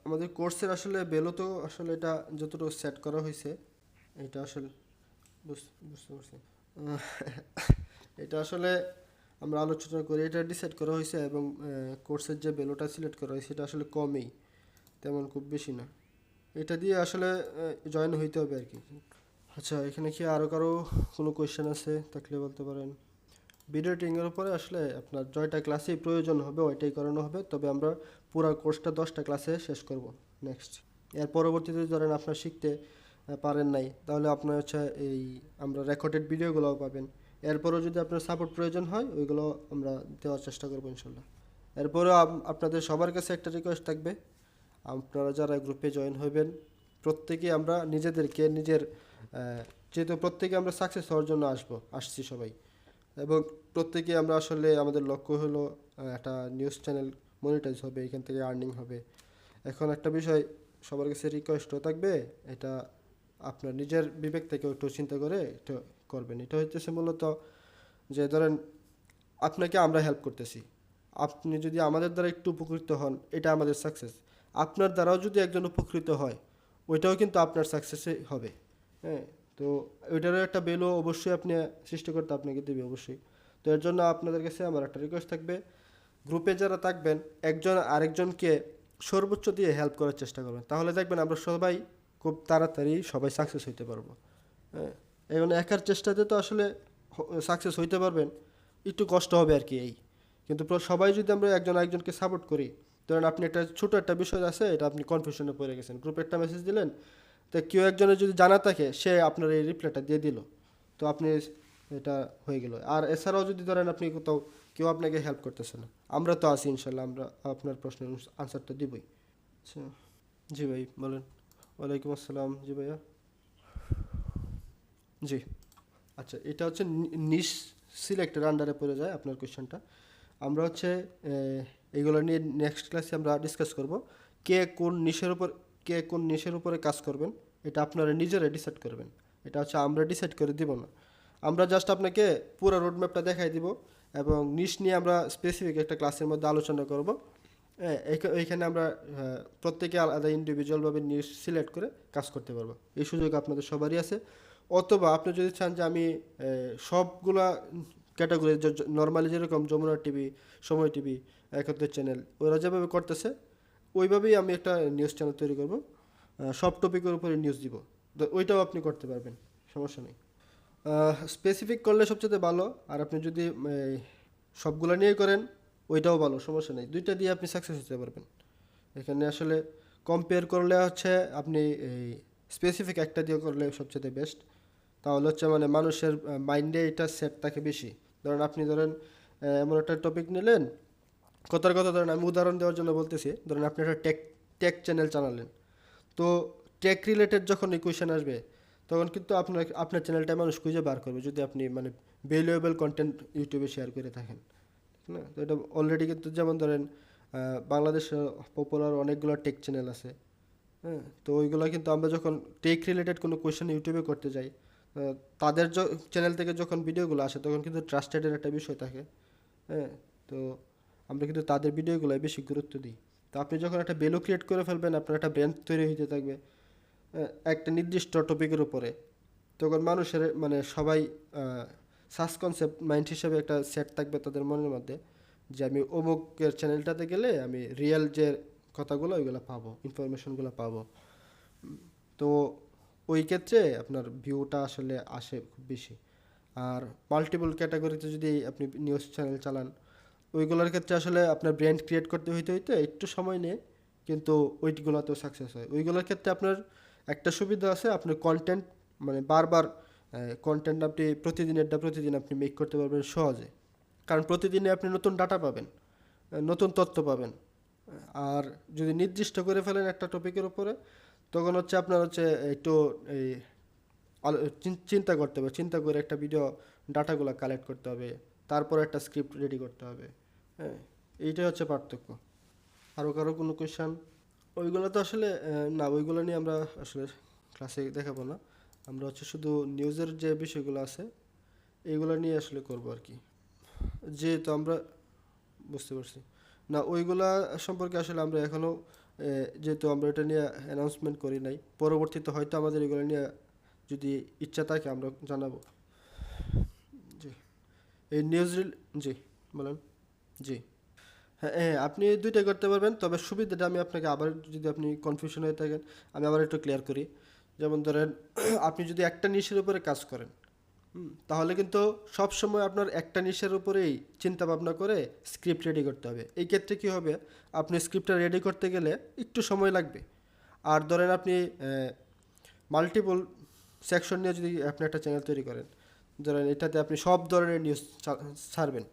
আমাদের কোর্সের আসলে বেলো তো আসলে এটা যতটুকু সেট করা হয়েছে, এটা আসলে বুঝতে পারছি। এটা আসলে আমরা আলোচনা করে এটা ডিসাইড করা হয়েছে, এবং কোর্সের যে বেলোটা সিলেক্ট করা হয়েছে এটা আসলে কমই, তেমন খুব বেশি না। এটা দিয়ে আসলে জয়েন হইতে হবে আর কি। আচ্ছা, এখানে কি আরও কারো কোনো কোয়েশ্চেন আছে থাকলে বলতে পারেন। ভিডিও এডিটিংয়ের উপরে আসলে আপনার জয়টা ক্লাসেই প্রয়োজন হবে ওইটাই করানো হবে, তবে আমরা পুরো কোর্সটা 10টা ক্লাসে শেষ করব নেক্সট। এর পরবর্তীতে ধরেন আপনার শিখতে পারেন নাই, তাহলে আপনার হচ্ছে এই আমরা রেকর্ডেড ভিডিওগুলোও পাবেন। এরপরও যদি আপনার সাপোর্ট প্রয়োজন হয় ওইগুলো আমরা দেওয়ার চেষ্টা করবো ইনশাল্লাহ। এরপরেও আপনাদের সবার কাছে একটা রিকোয়েস্ট থাকবে, আপনারা যারা গ্রুপে জয়েন হবেন প্রত্যেকেই আমরা নিজেদেরকে নিজের যেহেতু প্রত্যেকে আমরা সাকসেস হওয়ার জন্য আসছি সবাই, এবং প্রত্যেকে আমরা আসলে আমাদের লক্ষ্য হলো একটা নিউজ চ্যানেল মনিটাইজ হবে, এখান থেকে আর্নিং হবে। এখন একটা বিষয় সবার কাছে রিকোয়েস্টও থাকবে, এটা আপনার নিজের বিবেক থেকে একটু চিন্তা করে এটা করবেন। এটা হচ্ছে মূলত যে ধরেন আপনাকে আমরা হেল্প করতেছি, আপনি যদি আমাদের দ্বারা একটু উপকৃত হন এটা আমাদের সাকসেস, আপনার দ্বারাও যদি একজন উপকৃত হয় ওইটাও কিন্তু আপনার সাকসেসই হবে। হ্যাঁ, তো ওইটারও একটা ভ্যালু অবশ্যই আপনি সৃষ্টি করতে আপনাকে দেবে অবশ্যই। তো এর জন্য আপনাদের কাছে আমার একটা রিকোয়েস্ট থাকবে, গ্রুপে যারা থাকবেন একজন আরেকজনকে সর্বোচ্চ দিয়ে হেল্প করার চেষ্টা করবেন, তাহলে দেখবেন আমরা সবাই খুব তাড়াতাড়ি সবাই সাকসেস হইতে পারবো। হ্যাঁ, এখন একার চেষ্টাতে তো আসলে সাকসেস হইতে পারবেন, একটু কষ্ট হবে আর কি এই, কিন্তু সবাই যদি আমরা একজন আরেকজনকে সাপোর্ট করি, ধরেন আপনি একটা ছোটো একটা বিষয় আছে এটা আপনি কনফিউশনে পড়ে গেছেন, গ্রুপে একটা মেসেজ দিলেন, তো কেউ একজনের যদি জানা থাকে সে আপনার এই রিপ্লাইটা দিয়ে দিল, তো আপনি এটা হয়ে গেল। আর এছাড়াও যদি ধরেন আপনি কোথাও কেউ আপনাকে হেল্প করতেছে না, আমরা তো আছি ইনশাল্লাহ, আমরা আপনার প্রশ্নের আনসারটা দিবই। আচ্ছা, জি ভাই বলেন। ওয়ালাইকুম আসসালাম। জি ভাইয়া। জি, আচ্ছা, এটা হচ্ছে নিশ সিলেক্টের আন্ডারে পড়ে যায় আপনার কোয়েশ্চেনটা। আমরা হচ্ছে এগুলো নিয়ে নেক্সট ক্লাসে আমরা ডিসকাস করব, কে কোন নিশের উপর কে কোন নিশের উপরে কাজ করবেন এটা আপনারা নিজেরা ডিসাইড করবেন। এটা হচ্ছে আমরা ডিসাইড করে দিব না, আমরা জাস্ট আপনাকে পুরো রোডম্যাপটা দেখাই দিব, এবং নিশ নিয়ে আমরা স্পেসিফিক একটা ক্লাসের মধ্যে আলোচনা করব। এইখানে আমরা প্রত্যেকে আলাদা ইন্ডিভিজুয়ালভাবে নিশ সিলেক্ট করে কাজ করতে পারবো, এই সুযোগ আপনাদের সবারই আছে। অথবা আপনি যদি চান যে আমি সবগুলা ক্যাটাগরি নর্মালি যেরকম যমুনা টিভি, সময় টিভি, একাত্তর চ্যানেল ওরা যেভাবে করতেছে ওইভাবেই আমি একটা নিউজ চ্যানেল তৈরি করব, সব টপিকের উপরে নিউজ দিব, তো ওইটাও আপনি করতে পারবেন, সমস্যা নেই। স্পেসিফিক করলে সবচেয়ে ভালো, আর আপনি যদি সবগুলো নিয়ে করেন ওইটাও ভালো, সমস্যা নেই, দুইটা দিয়ে আপনি সাকসেস হতে পারবেন। এখানে আসলে কম্পেয়ার করলে হচ্ছে আপনি এই স্পেসিফিক একটা দিয়ে করলে সবচেয়ে বেস্ট, তাহলে হচ্ছে মানে মানুষের মাইন্ডে এটা সেট থাকে বেশি। ধরেন আপনি ধরেন এমন একটা টপিক নিলেন, কথার কথা ধরেন আমি উদাহরণ দেওয়ার জন্য বলতেছি, ধরেন আপনি একটা টেক চ্যানেল চালালেন, তো টেক রিলেটেড যখন এই কোয়েশ্চেন আসবে তখন কিন্তু আপনার চ্যানেলটা মানুষ খুঁজে বার করবে, যদি আপনি মানে ভ্যালুয়েবল কন্টেন্ট ইউটিউবে শেয়ার করে থাকেন, ঠিক না? তো এটা অলরেডি কিন্তু যেমন ধরেন বাংলাদেশে পপুলার অনেকগুলো টেক চ্যানেল আছে। হ্যাঁ, তো ওইগুলো কিন্তু আমরা যখন টেক রিলেটেড কোনো কোয়েশ্চেন ইউটিউবে করতে যাই, তাদের চ্যানেল থেকে যখন ভিডিওগুলো আসে তখন কিন্তু ট্রাস্টেডের একটা বিষয় থাকে। হ্যাঁ, তো আমরা কিন্তু তাদের ভিডিওগুলোয় বেশি গুরুত্ব দিই। তো আপনি যখন একটা ভ্যালু ক্রিয়েট করে ফেলবেন, আপনার একটা ব্র্যান্ড তৈরি হতে থাকবে একটা নির্দিষ্ট টপিকের উপরে, তখন মানুষের মানে সবাই সাস কনসেপ্ট মাইন্ড হিসেবে একটা সেট থাকবে তাদের মনের মধ্যে, যে আমি অমুকের চ্যানেলটাতে গেলে আমি রিয়েল যে কথাগুলো ওইগুলো পাবো, ইনফরমেশনগুলো পাবো। তো ওই ক্ষেত্রে আপনার ভিউটা আসলে আসে খুব বেশি। আর মাল্টিপল ক্যাটাগরিতে যদি আপনি নিউজ চ্যানেল চালান ওইগুলোর ক্ষেত্রে আসলে আপনার ব্র্যান্ড ক্রিয়েট করতে হইতে হইতে একটু সময় নেয়, কিন্তু ওইগুলোতেও সাকসেস হয়। ওইগুলোর ক্ষেত্রে আপনার একটা সুবিধা আছে, আপনার কন্টেন্ট মানে বারবার কন্টেন্ট আপনি প্রতিদিন আপনি মেক করতে পারবেন সহজে, কারণ প্রতিদিনে আপনি নতুন ডাটা পাবেন, নতুন তথ্য পাবেন। আর যদি নির্দিষ্ট করে ফেলেন একটা টপিকের উপরে, তখন হচ্ছে আপনার হচ্ছে একটু এই চিন্তা করতে হবে, চিন্তা করে একটা ভিডিও ডাটাগুলো কালেক্ট করতে হবে, তারপর একটা স্ক্রিপ্ট রেডি করতে হবে। হ্যাঁ, এইটাই হচ্ছে পার্থক্য। আরও কারো কোনো কোয়েশ্চেন? ওইগুলো তো আসলে না, ওইগুলো নিয়ে আমরা আসলে ক্লাসে দেখাবো না, আমরা হচ্ছে শুধু নিউজের যে বিষয়গুলো আছে এইগুলো নিয়ে আসলে করবো আর কি। যেহেতু আমরা বুঝতে পারছি না ওইগুলা সম্পর্কে আসলে আমরা এখনও যেহেতু আমরা এটা নিয়ে অ্যানাউন্সমেন্ট করি নাই, পরবর্তীতে হয়তো আমাদের এগুলো নিয়ে যদি ইচ্ছা থাকে আমরা জানাবো। জি, এই নিউজ জি বলেন। জি, হ্যাঁ হ্যাঁ, আপনি দুইটাই করতে পারবেন, তবে সুবিধাটা আমি আপনাকে আবার, যদি আপনি কনফিউশন হয়ে থাকেন আমি আবার একটু ক্লিয়ার করি। যেমন ধরেন আপনি যদি একটা নিশের উপরে কাজ করেন, তাহলে কিন্তু সব সময় আপনার একটা নিশের উপরেই চিন্তা ভাবনা করে স্ক্রিপ্ট রেডি করতে হবে। এই ক্ষেত্রে কী হবে, আপনি স্ক্রিপ্টটা রেডি করতে গেলে একটু সময় লাগবে। আর ধরেন আপনি মাল্টিপল সেকশন নিয়ে যদি আপনি একটা চ্যানেল তৈরি করেন, ধরেন এটাতে আপনি সব ধরনের নিউজ ছাড়বেন,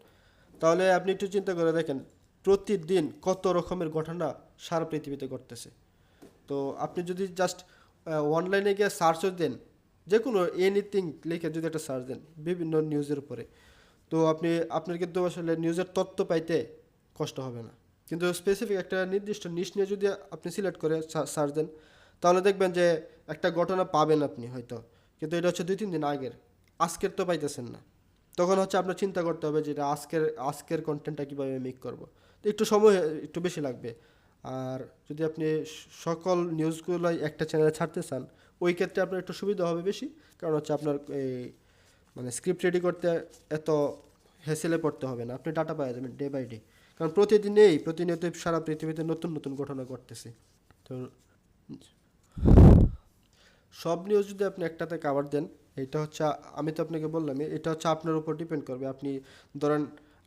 তাহলে আপনি একটু চিন্তা করে দেখেন প্রতিদিন কত রকমের ঘটনা সারা পৃথিবীতে ঘটতেছে। তো আপনি যদি জাস্ট অনলাইনে গিয়ে সার্চও দেন, যে কোনো এনিথিং লিখে যদি একটা সার্চ দেন বিভিন্ন নিউজের উপরে, তো আপনার কিন্তু আসলে নিউজের তথ্য পাইতে কষ্ট হবে না। কিন্তু স্পেসিফিক একটা নির্দিষ্ট নিশ নিয়ে যদি আপনি সিলেক্ট করে সার্চ দেন, তাহলে দেখবেন যে একটা ঘটনা পাবেন আপনি হয়তো, কিন্তু এটা হচ্ছে 2-3 দিন আগের, আজকের তো পাইতেছেন না। তখন হচ্ছে আপনার চিন্তা করতে হবে যে এটা আজকের কন্টেন্টটা কীভাবে মেক করব। তো একটু সময় একটু বেশি লাগবে। আর যদি আপনি সকল নিউজগুলোই একটা চ্যানেলে ছাড়তে চান, ওই ক্ষেত্রে আপনার একটু সুবিধা হবে বেশি, কারণ হচ্ছে আপনার এই মানে স্ক্রিপ্ট রেডি করতে এত হেসেলে পড়তে হবে না, আপনি ডাটা পাওয়া যাবেন ডে বাই ডে। কারণ প্রতিনিয়ত সারা পৃথিবীতে নতুন নতুন ঘটনা ঘটতেছে। তো সব নিউজ যদি আপনি একটাতে কাভার দেন, এটা হচ্ছে আমি তো আপনাকে বললাম এটা হচ্ছে আপনার উপর ডিপেন্ড করবে। আপনি ধরেন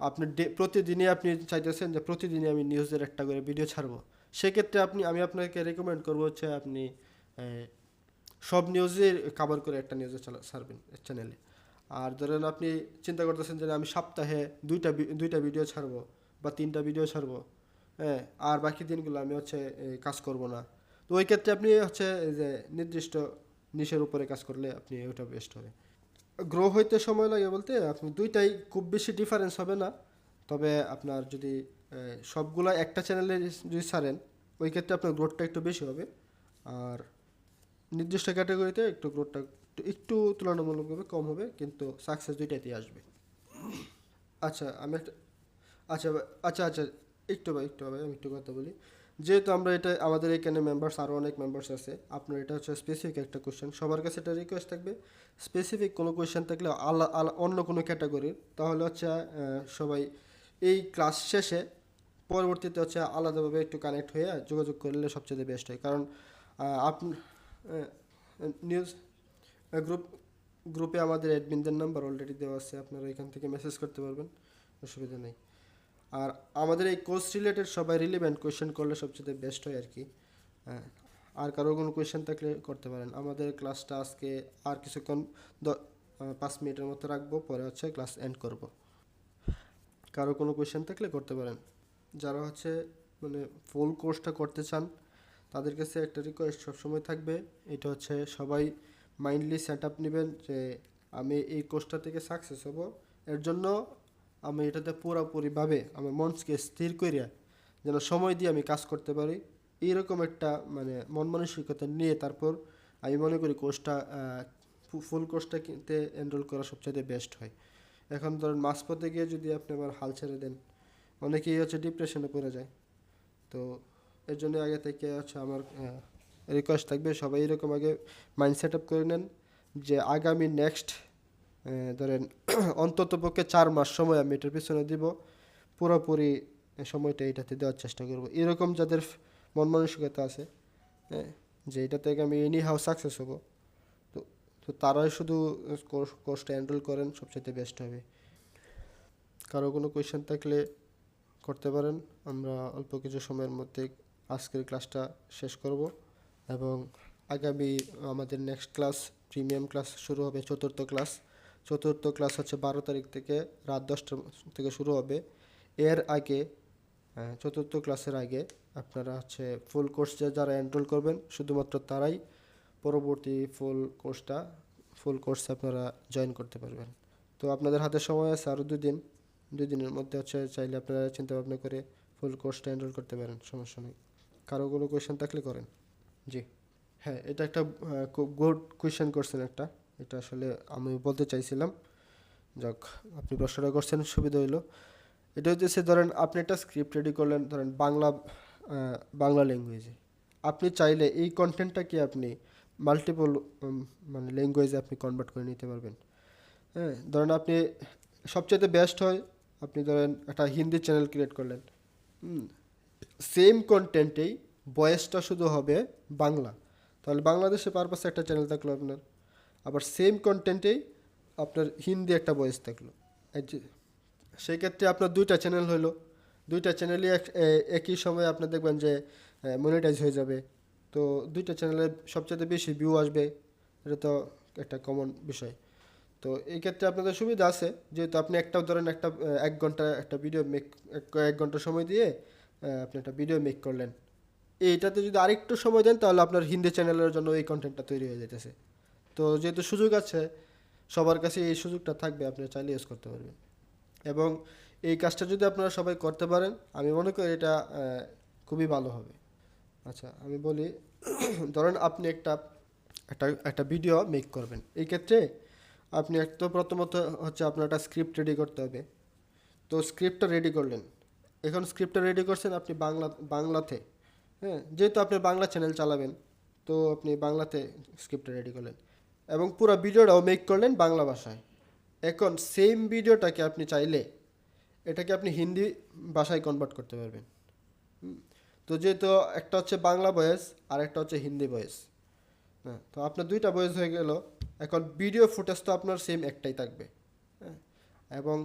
আপনি প্রতিদিনই আপনি চাইতেছেন যে প্রতিদিনই আমি নিউজের একটা করে ভিডিও ছাড়বো, সেক্ষেত্রে আমি আপনাকে রেকমেন্ড করবো হচ্ছে আপনি সব নিউজের কাভার করে একটা নিউজে ছাড়বেন চ্যানেলে। আর ধরেন আপনি চিন্তা করতেছেন যে আমি সপ্তাহে দুইটা ভিডিও ছাড়বো বা 3টা ভিডিও ছাড়বো, হ্যাঁ, আর বাকি দিনগুলো আমি হচ্ছে কাজ করব না। তো ওই ক্ষেত্রে আপনি হচ্ছে এই যে নির্দিষ্ট নিশের উপরে কাজ করলে আপনি ওটা বেস্ট হবে। গ্রো হইতে সময় লাগে বলতে আপনি দুইটাই খুব বেশি ডিফারেন্স হবে না, তবে আপনার যদি সবগুলা একটা চ্যানেলে যদি ছাড়েন, ওই ক্ষেত্রে আপনার গ্রোথটা একটু বেশি হবে। আর নির্দিষ্ট ক্যাটাগরিতে একটু গ্রোথটা একটু তুলনামূলকভাবে কম হবে, কিন্তু সাকসেস দুইটাতেই আসবে। আচ্ছা আমি একটা আচ্ছা আচ্ছা আচ্ছা একটু ভাই আমি একটু কথা বলি। যেহেতু আমরা এটা আমাদের এখানে মেম্বার্স আরও অনেক মেম্বার্স আছে, আপনার এটা হচ্ছে স্পেসিফিক একটা কোয়েশ্চেন, সবার কাছে এটা রিকোয়েস্ট থাকবে স্পেসিফিক কোনো কোয়েশ্চেন থাকলে অন্য কোনো ক্যাটাগরির, তাহলে হচ্ছে সবাই এই ক্লাস শেষে পরবর্তীতে হচ্ছে আলাদাভাবে একটু কানেক্ট হয়ে যোগাযোগ করলে সবচেয়ে বেস্ট হয়। কারণ আপনি নিউজ গ্রুপ গ্রুপে আমাদের অ্যাডমিনদের নাম্বার অলরেডি দেওয়া আছে, আপনারা এখান থেকে মেসেজ করতে পারবেন, অসুবিধা নেই। আর আমাদের এই কোর্স রিলেটেড সবাই রিলেভেন্ট কোয়েশ্চেন করলে সবচেয়ে বেস্ট হয় আর কি। হ্যাঁ, আর কারো কোনো কোয়েশ্চেন থাকলে করতে পারেন। আমাদের ক্লাসটা আজকে আর কিছুক্ষণ 5 মিনিটের মতো রাখবো, পরে হচ্ছে ক্লাস এন্ড করব। কারো কোনো কোয়েশ্চেন থাকলে করতে পারেন। যারা হচ্ছে মানে ফুল কোর্সটা করতে চান, তাদের কাছে একটা রিকোয়েস্ট সবসময় থাকবে, এটা হচ্ছে সবাই মাইন্ডলি সেট আপ নেবেন যে আমি এই কোর্সটা থেকে সাকসেস হব, এর জন্য আমি এটাতে পুরোপুরিভাবে আমার মনকে স্থির করিয়া যেন সময় দিয়ে আমি কাজ করতে পারি, এইরকম একটা মানে মন মানসিকতা নিয়ে তারপর আমি মনে করি কোর্সটা ফুল কোর্সটা কিনতে এনরোল করা সবচেয়ে বেস্ট হয়। এখন ধরেন মাঝপথে গিয়ে যদি আপনি আবার হাল ছেড়ে দেন, অনেকেই হচ্ছে ডিপ্রেশনে পড়ে যায়। তো এর জন্য আগে থেকে হচ্ছে আমার রিকোয়েস্ট থাকবে সবাই এরকম আগে মাইন্ড সেট আপ করে নেন যে আগামী নেক্সট ধরেন অন্তত পক্ষে 4 মাস সময় আমি এটার পিছনে দিব, পুরোপুরি সময়টা এটাতে দেওয়ার চেষ্টা করব। এরকম যাদের মন মানসিকতা আছে, হ্যাঁ, যে এটা থেকে আমি এনি হাউ সাকসেস হব, তো তো তারাই শুধু কোর্সটা এনরোল করেন, সবচেয়ে বেস্ট হবে। কারো কোনো কোয়েশ্চেন থাকলে করতে পারেন, আমরা অল্প কিছু সময়ের মধ্যে আজকের ক্লাসটা শেষ করব এবং আগামী আমাদের নেক্সট ক্লাস প্রিমিয়াম ক্লাস শুরু হবে। চতুর্থ ক্লাস হচ্ছে 12 তারিখ থেকে রাত 10টা থেকে শুরু হবে। এর আগে চতুর্থ ক্লাসের আগে আপনারা হচ্ছে ফুল কোর্স যারা এনরোল করবেন শুধুমাত্র তারাই পরবর্তী ফুল কোর্স আপনারা জয়েন করতে পারবেন। তো আপনাদের হাতে সময় আছে আরও 2 দিনের মধ্যে হচ্ছে চাইলে আপনারা চিন্তা ভাবনা করে ফুল কোর্সটা এনরোল করতে পারেন, সমস্যা নেই। কারো কোনো কোয়েশ্চেন থাকলে করেন। জি হ্যাঁ, এটা একটা খুব গুড কোয়েশ্চেন করছেন একটা, এটা আসলে আমি বলতে চাইছিলাম। যাক, আপনি প্রশ্নটা করছেন, সুবিধা হইলো। এটা হচ্ছে ধরেন আপনি একটা স্ক্রিপ্ট রেডি করলেন ধরেন বাংলা ল্যাঙ্গুয়েজে, আপনি চাইলে এই কন্টেন্টটাকে আপনি মাল্টিপল মানে ল্যাঙ্গুয়েজে আপনি কনভার্ট করে নিতে পারবেন। হ্যাঁ, ধরেন আপনি সবচেয়ে বেস্ট হয় আপনি ধরেন একটা হিন্দি চ্যানেল ক্রিয়েট করলেন, সেম কন্টেন্টেই ভয়েসটা শুধু হবে বাংলা, তাহলে বাংলাদেশে পারপাসে একটা চ্যানেল থাকলো আপনার। আবার সেম কন্টেন্টেই আপনার হিন্দি একটা ভয়েস থাকলো, এই যে সেই ক্ষেত্রে আপনার দুইটা চ্যানেল হলো, দুইটা চ্যানেলই একই সময় আপনার দেখবেন যে মনিটাইজ হয়ে যাবে। তো দুইটা চ্যানেলে সবচেয়ে বেশি ভিউ আসবে, এটা তো একটা কমন বিষয়। তো এই ক্ষেত্রে আপনাদের সুবিধা আছে, যেহেতু আপনি একটা ধরেন একটা 1 ঘন্টা একটা ভিডিও মেক, 1 ঘন্টা সময় দিয়ে আপনি একটা ভিডিও মেক করলেন, এইটাতে যদি আরেকটু সময় দেন তাহলে আপনার হিন্দি চ্যানেলের জন্য এই কন্টেন্টটা তৈরি হয়ে যেতেছে। তো যেহেতু সুযোগ আছে, সবার কাছে এই সুযোগটা থাকবে, আপনি চাইলে ইউজ করতে পারবেন। এবং এই কাজটা যদি আপনারা সবাই করতে পারেন, আমি মনে করি এটা খুবই ভালো হবে। আচ্ছা আমি বলি, ধরেন আপনি একটা একটা একটা ভিডিও মেক করবেন, এই ক্ষেত্রে আপনি তো প্রথমত হচ্ছে আপনার একটা স্ক্রিপ্ট রেডি করতে হবে। তো স্ক্রিপ্টটা রেডি করলেন, এখন স্ক্রিপ্টটা রেডি করছেন আপনি বাংলাতে, হ্যাঁ, যেহেতু আপনি বাংলা চ্যানেল চালাবেন, তো আপনি বাংলাতে স্ক্রিপ্টটা রেডি করলেন এবং পুরো ভিডিওটাও মেক করলেন বাংলা ভাষায়। এখন সেম ভিডিওটাকে আপনি চাইলে এটাকে আপনি হিন্দি ভাষায় কনভার্ট করতে পারবেন। তো যেহেতু একটা হচ্ছে বাংলা ভয়েস আর একটা হচ্ছে হিন্দি ভয়েস, হ্যাঁ, তো আপনার দুইটা ভয়েস হয়ে গেল। এখন ভিডিও ফুটেজ তো আপনার সেম একটাই থাকবে, হ্যাঁ, এবং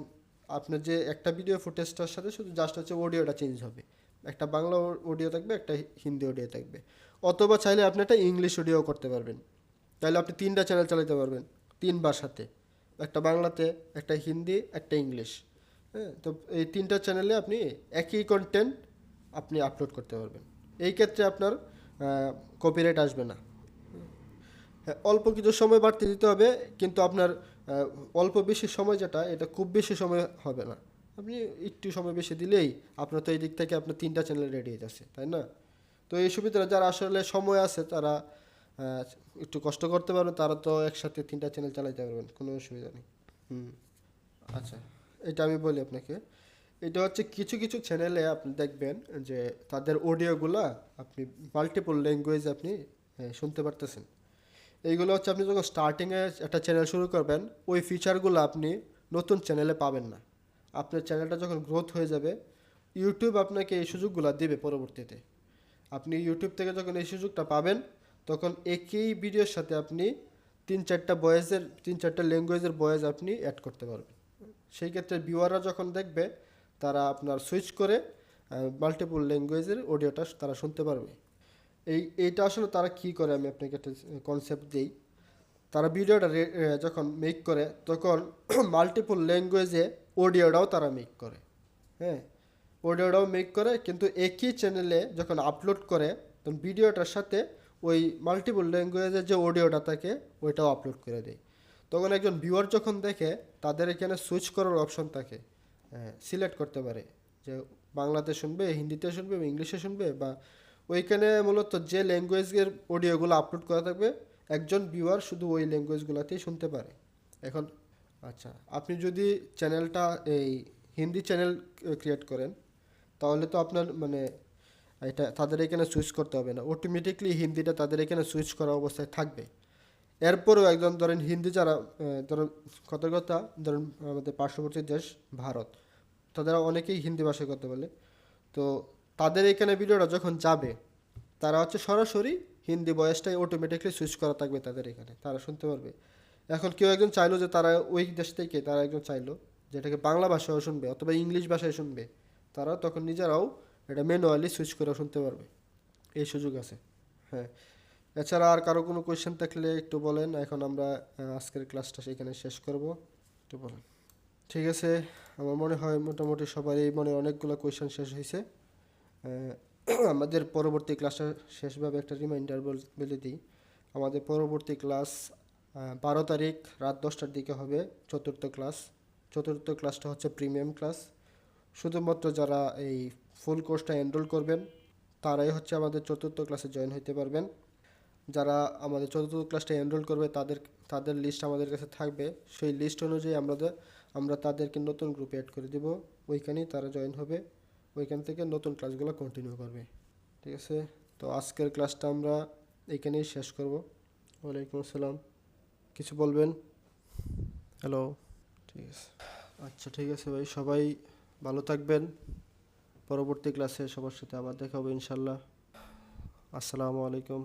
আপনার যে একটা ভিডিও ফুটেজটার সাথে শুধু জাস্ট হচ্ছে অডিওটা চেঞ্জ হবে, একটা বাংলা অডিও থাকবে, একটা হিন্দি অডিও থাকবে। অথবা চাইলে আপনি একটা ইংলিশ অডিও করতে পারবেন, তাহলে আপনি 3টা চ্যানেল চালাতে পারবেন 3 ভাষাতে, একটা বাংলাতে, একটা হিন্দি, একটা ইংলিশ, হ্যাঁ। তো এই 3টা চ্যানেলে আপনি একই কন্টেন্ট আপনি আপলোড করতে পারবেন। এই ক্ষেত্রে আপনার কপিরাইট আসবে না। হ্যাঁ, অল্প কিছু সময় বাড়তি দিতে হবে, কিন্তু আপনার অল্প বেশি সময় যেটা, এটা খুব বেশি সময় হবে না। আপনি একটু সময় বেশি দিলেই আপনার তো এই দিক থেকে আপনার 3টা চ্যানেল রেডি হয়ে যাচ্ছে, তাই না? তো এই সুবিধাটা যারা আসলে সময় আছে তারা একটু কষ্ট করতে পারবেন, তারা তো একসাথে 3টা চ্যানেল চালাতে পারবেন, কোনো অসুবিধা নেই। হুম। আচ্ছা, এটা আমি বলি আপনাকে, এটা হচ্ছে কিছু কিছু চ্যানেলে আপনি দেখবেন যে তাদের অডিওগুলা আপনি মাল্টিপল ল্যাঙ্গুয়েজ আপনি শুনতে পারতেছেন। এইগুলো হচ্ছে আপনি যখন স্টার্টিংয়ে একটা চ্যানেল শুরু করবেন, ওই ফিচারগুলো আপনি নতুন চ্যানেলে পাবেন না। আপনার চ্যানেলটা যখন গ্রোথ হয়ে যাবে, ইউটিউব আপনাকে এই সুযোগগুলো দেবে পরবর্তীতে। আপনি ইউটিউব থেকে যখন এই সুযোগটা পাবেন, তখন একই ভিডিওর সাথে আপনি 3-4টা ল্যাঙ্গুয়েজের ভয়েস আপনি অ্যাড করতে পারবেন। সেই ক্ষেত্রে ভিউয়াররা যখন দেখবে, তারা আপনার সুইচ করে মাল্টিপল ল্যাঙ্গুয়েজের অডিওটা তারা শুনতে পারবে। এইটা আসলে তারা কি করে, আমি আপনাকে একটা কনসেপ্ট দিই। তারা ভিডিওটা যখন মেক করে, তখন মাল্টিপল ল্যাঙ্গুয়েজে অডিওটাও তারা মেক করে, হ্যাঁ, অডিওটাও মেক করে, কিন্তু একই চ্যানেলে যখন আপলোড করে, তখন ভিডিওটার সাথে ওই মাল্টিপল ল্যাঙ্গুয়েজের যে অডিওটা থাকে ওইটাও আপলোড করে দেয়। তখন একজন ভিউয়ার যখন দেখে, তাদের এখানে সুইচ করার অপশন থাকে, সিলেক্ট করতে পারে যে বাংলাতে শুনবে, হিন্দিতে শুনবে, ইংলিশে শুনবে, বা ওইখানে মূলত যে ল্যাঙ্গুয়েজের অডিওগুলো আপলোড করা থাকবে, একজন ভিউয়ার শুধু ওই ল্যাঙ্গুয়েজগুলোতেই শুনতে পারে। এখন আচ্ছা, আপনি যদি চ্যানেলটা এই হিন্দি চ্যানেল ক্রিয়েট করেন, তাহলে তো আপনার মানে এটা তাদের এখানে সুইচ করতে হবে না, অটোমেটিকলি হিন্দিটা তাদের এখানে সুইচ করা অবস্থায় থাকবে। এরপরেও একজন ধরেন হিন্দি যারা ধরেন কথার কথা ধরেন আমাদের পার্শ্ববর্তী দেশ ভারত, তাদের অনেকেই হিন্দি ভাষায় কথা বলে। তো তাদের এখানে ভিডিওটা যখন যাবে, তারা হচ্ছে সরাসরি হিন্দি ভয়েসটাই অটোমেটিকলি সুইচ করা থাকবে তাদের এখানে, তারা শুনতে পারবে। এখন কেউ একজন চাইলো যে তারা ওই দেশ থেকে তারা একজন চাইলো যেটাকে বাংলা ভাষায় শুনবে অথবা ইংলিশ ভাষায় শুনবে, তারা তখন নিজেরাও এটা ম্যানুয়ালি সুইচ করে শুনতে পারবে, এই সুযোগ আছে। হ্যাঁ, এছাড়া আর কারো কোনো কোয়েশ্চেন থাকলে একটু বলেন, এখন আমরা আজকের ক্লাসটা সেখানে শেষ করব, একটু বলেন। ঠিক আছে, আমার মনে হয় মোটামুটি সবারই মনে অনেকগুলো কোয়েশ্চেন শেষ হয়েছে। আমাদের পরবর্তী ক্লাসটা শেষভাবে একটা রিমাইন্ডার বলে দিই। আমাদের পরবর্তী ক্লাস 12 তারিখ রাত 10টার দিকে হবে, চতুর্থ ক্লাস। চতুর্থ ক্লাসটা হচ্ছে প্রিমিয়াম ক্লাস। শুধুমাত্র যারা এই ফুল কোর্সটা এনরোল করবেন, তারাই হচ্ছে আমাদের চতুর্থ ক্লাসে জয়েন হতে পারবেন। যারা আমাদের চতুর্থ ক্লাসটা এনরোল করবে, তাদের লিস্ট আমাদের কাছে থাকবে। সেই লিস্ট অনুযায়ী আমরা তাদেরকে নতুন গ্রুপে অ্যাড করে দেব, ওইখানেই তারা জয়েন হবে, ওইখান থেকে নতুন ক্লাসগুলো কন্টিনিউ করবে। ঠিক আছে, তো আজকের ক্লাসটা আমরা এইখানেই শেষ করব। ওয়ালাইকুম আসসালাম, কিছু বলবেন? হ্যালো, ঠিক আছে। আচ্ছা ঠিক আছে ভাই, সবাই ভালো থাকবেন। পরবর্তী ক্লাসে সবার সাথে আবার দেখা হবে ইনশাল্লাহ। আসসালামু আলাইকুম।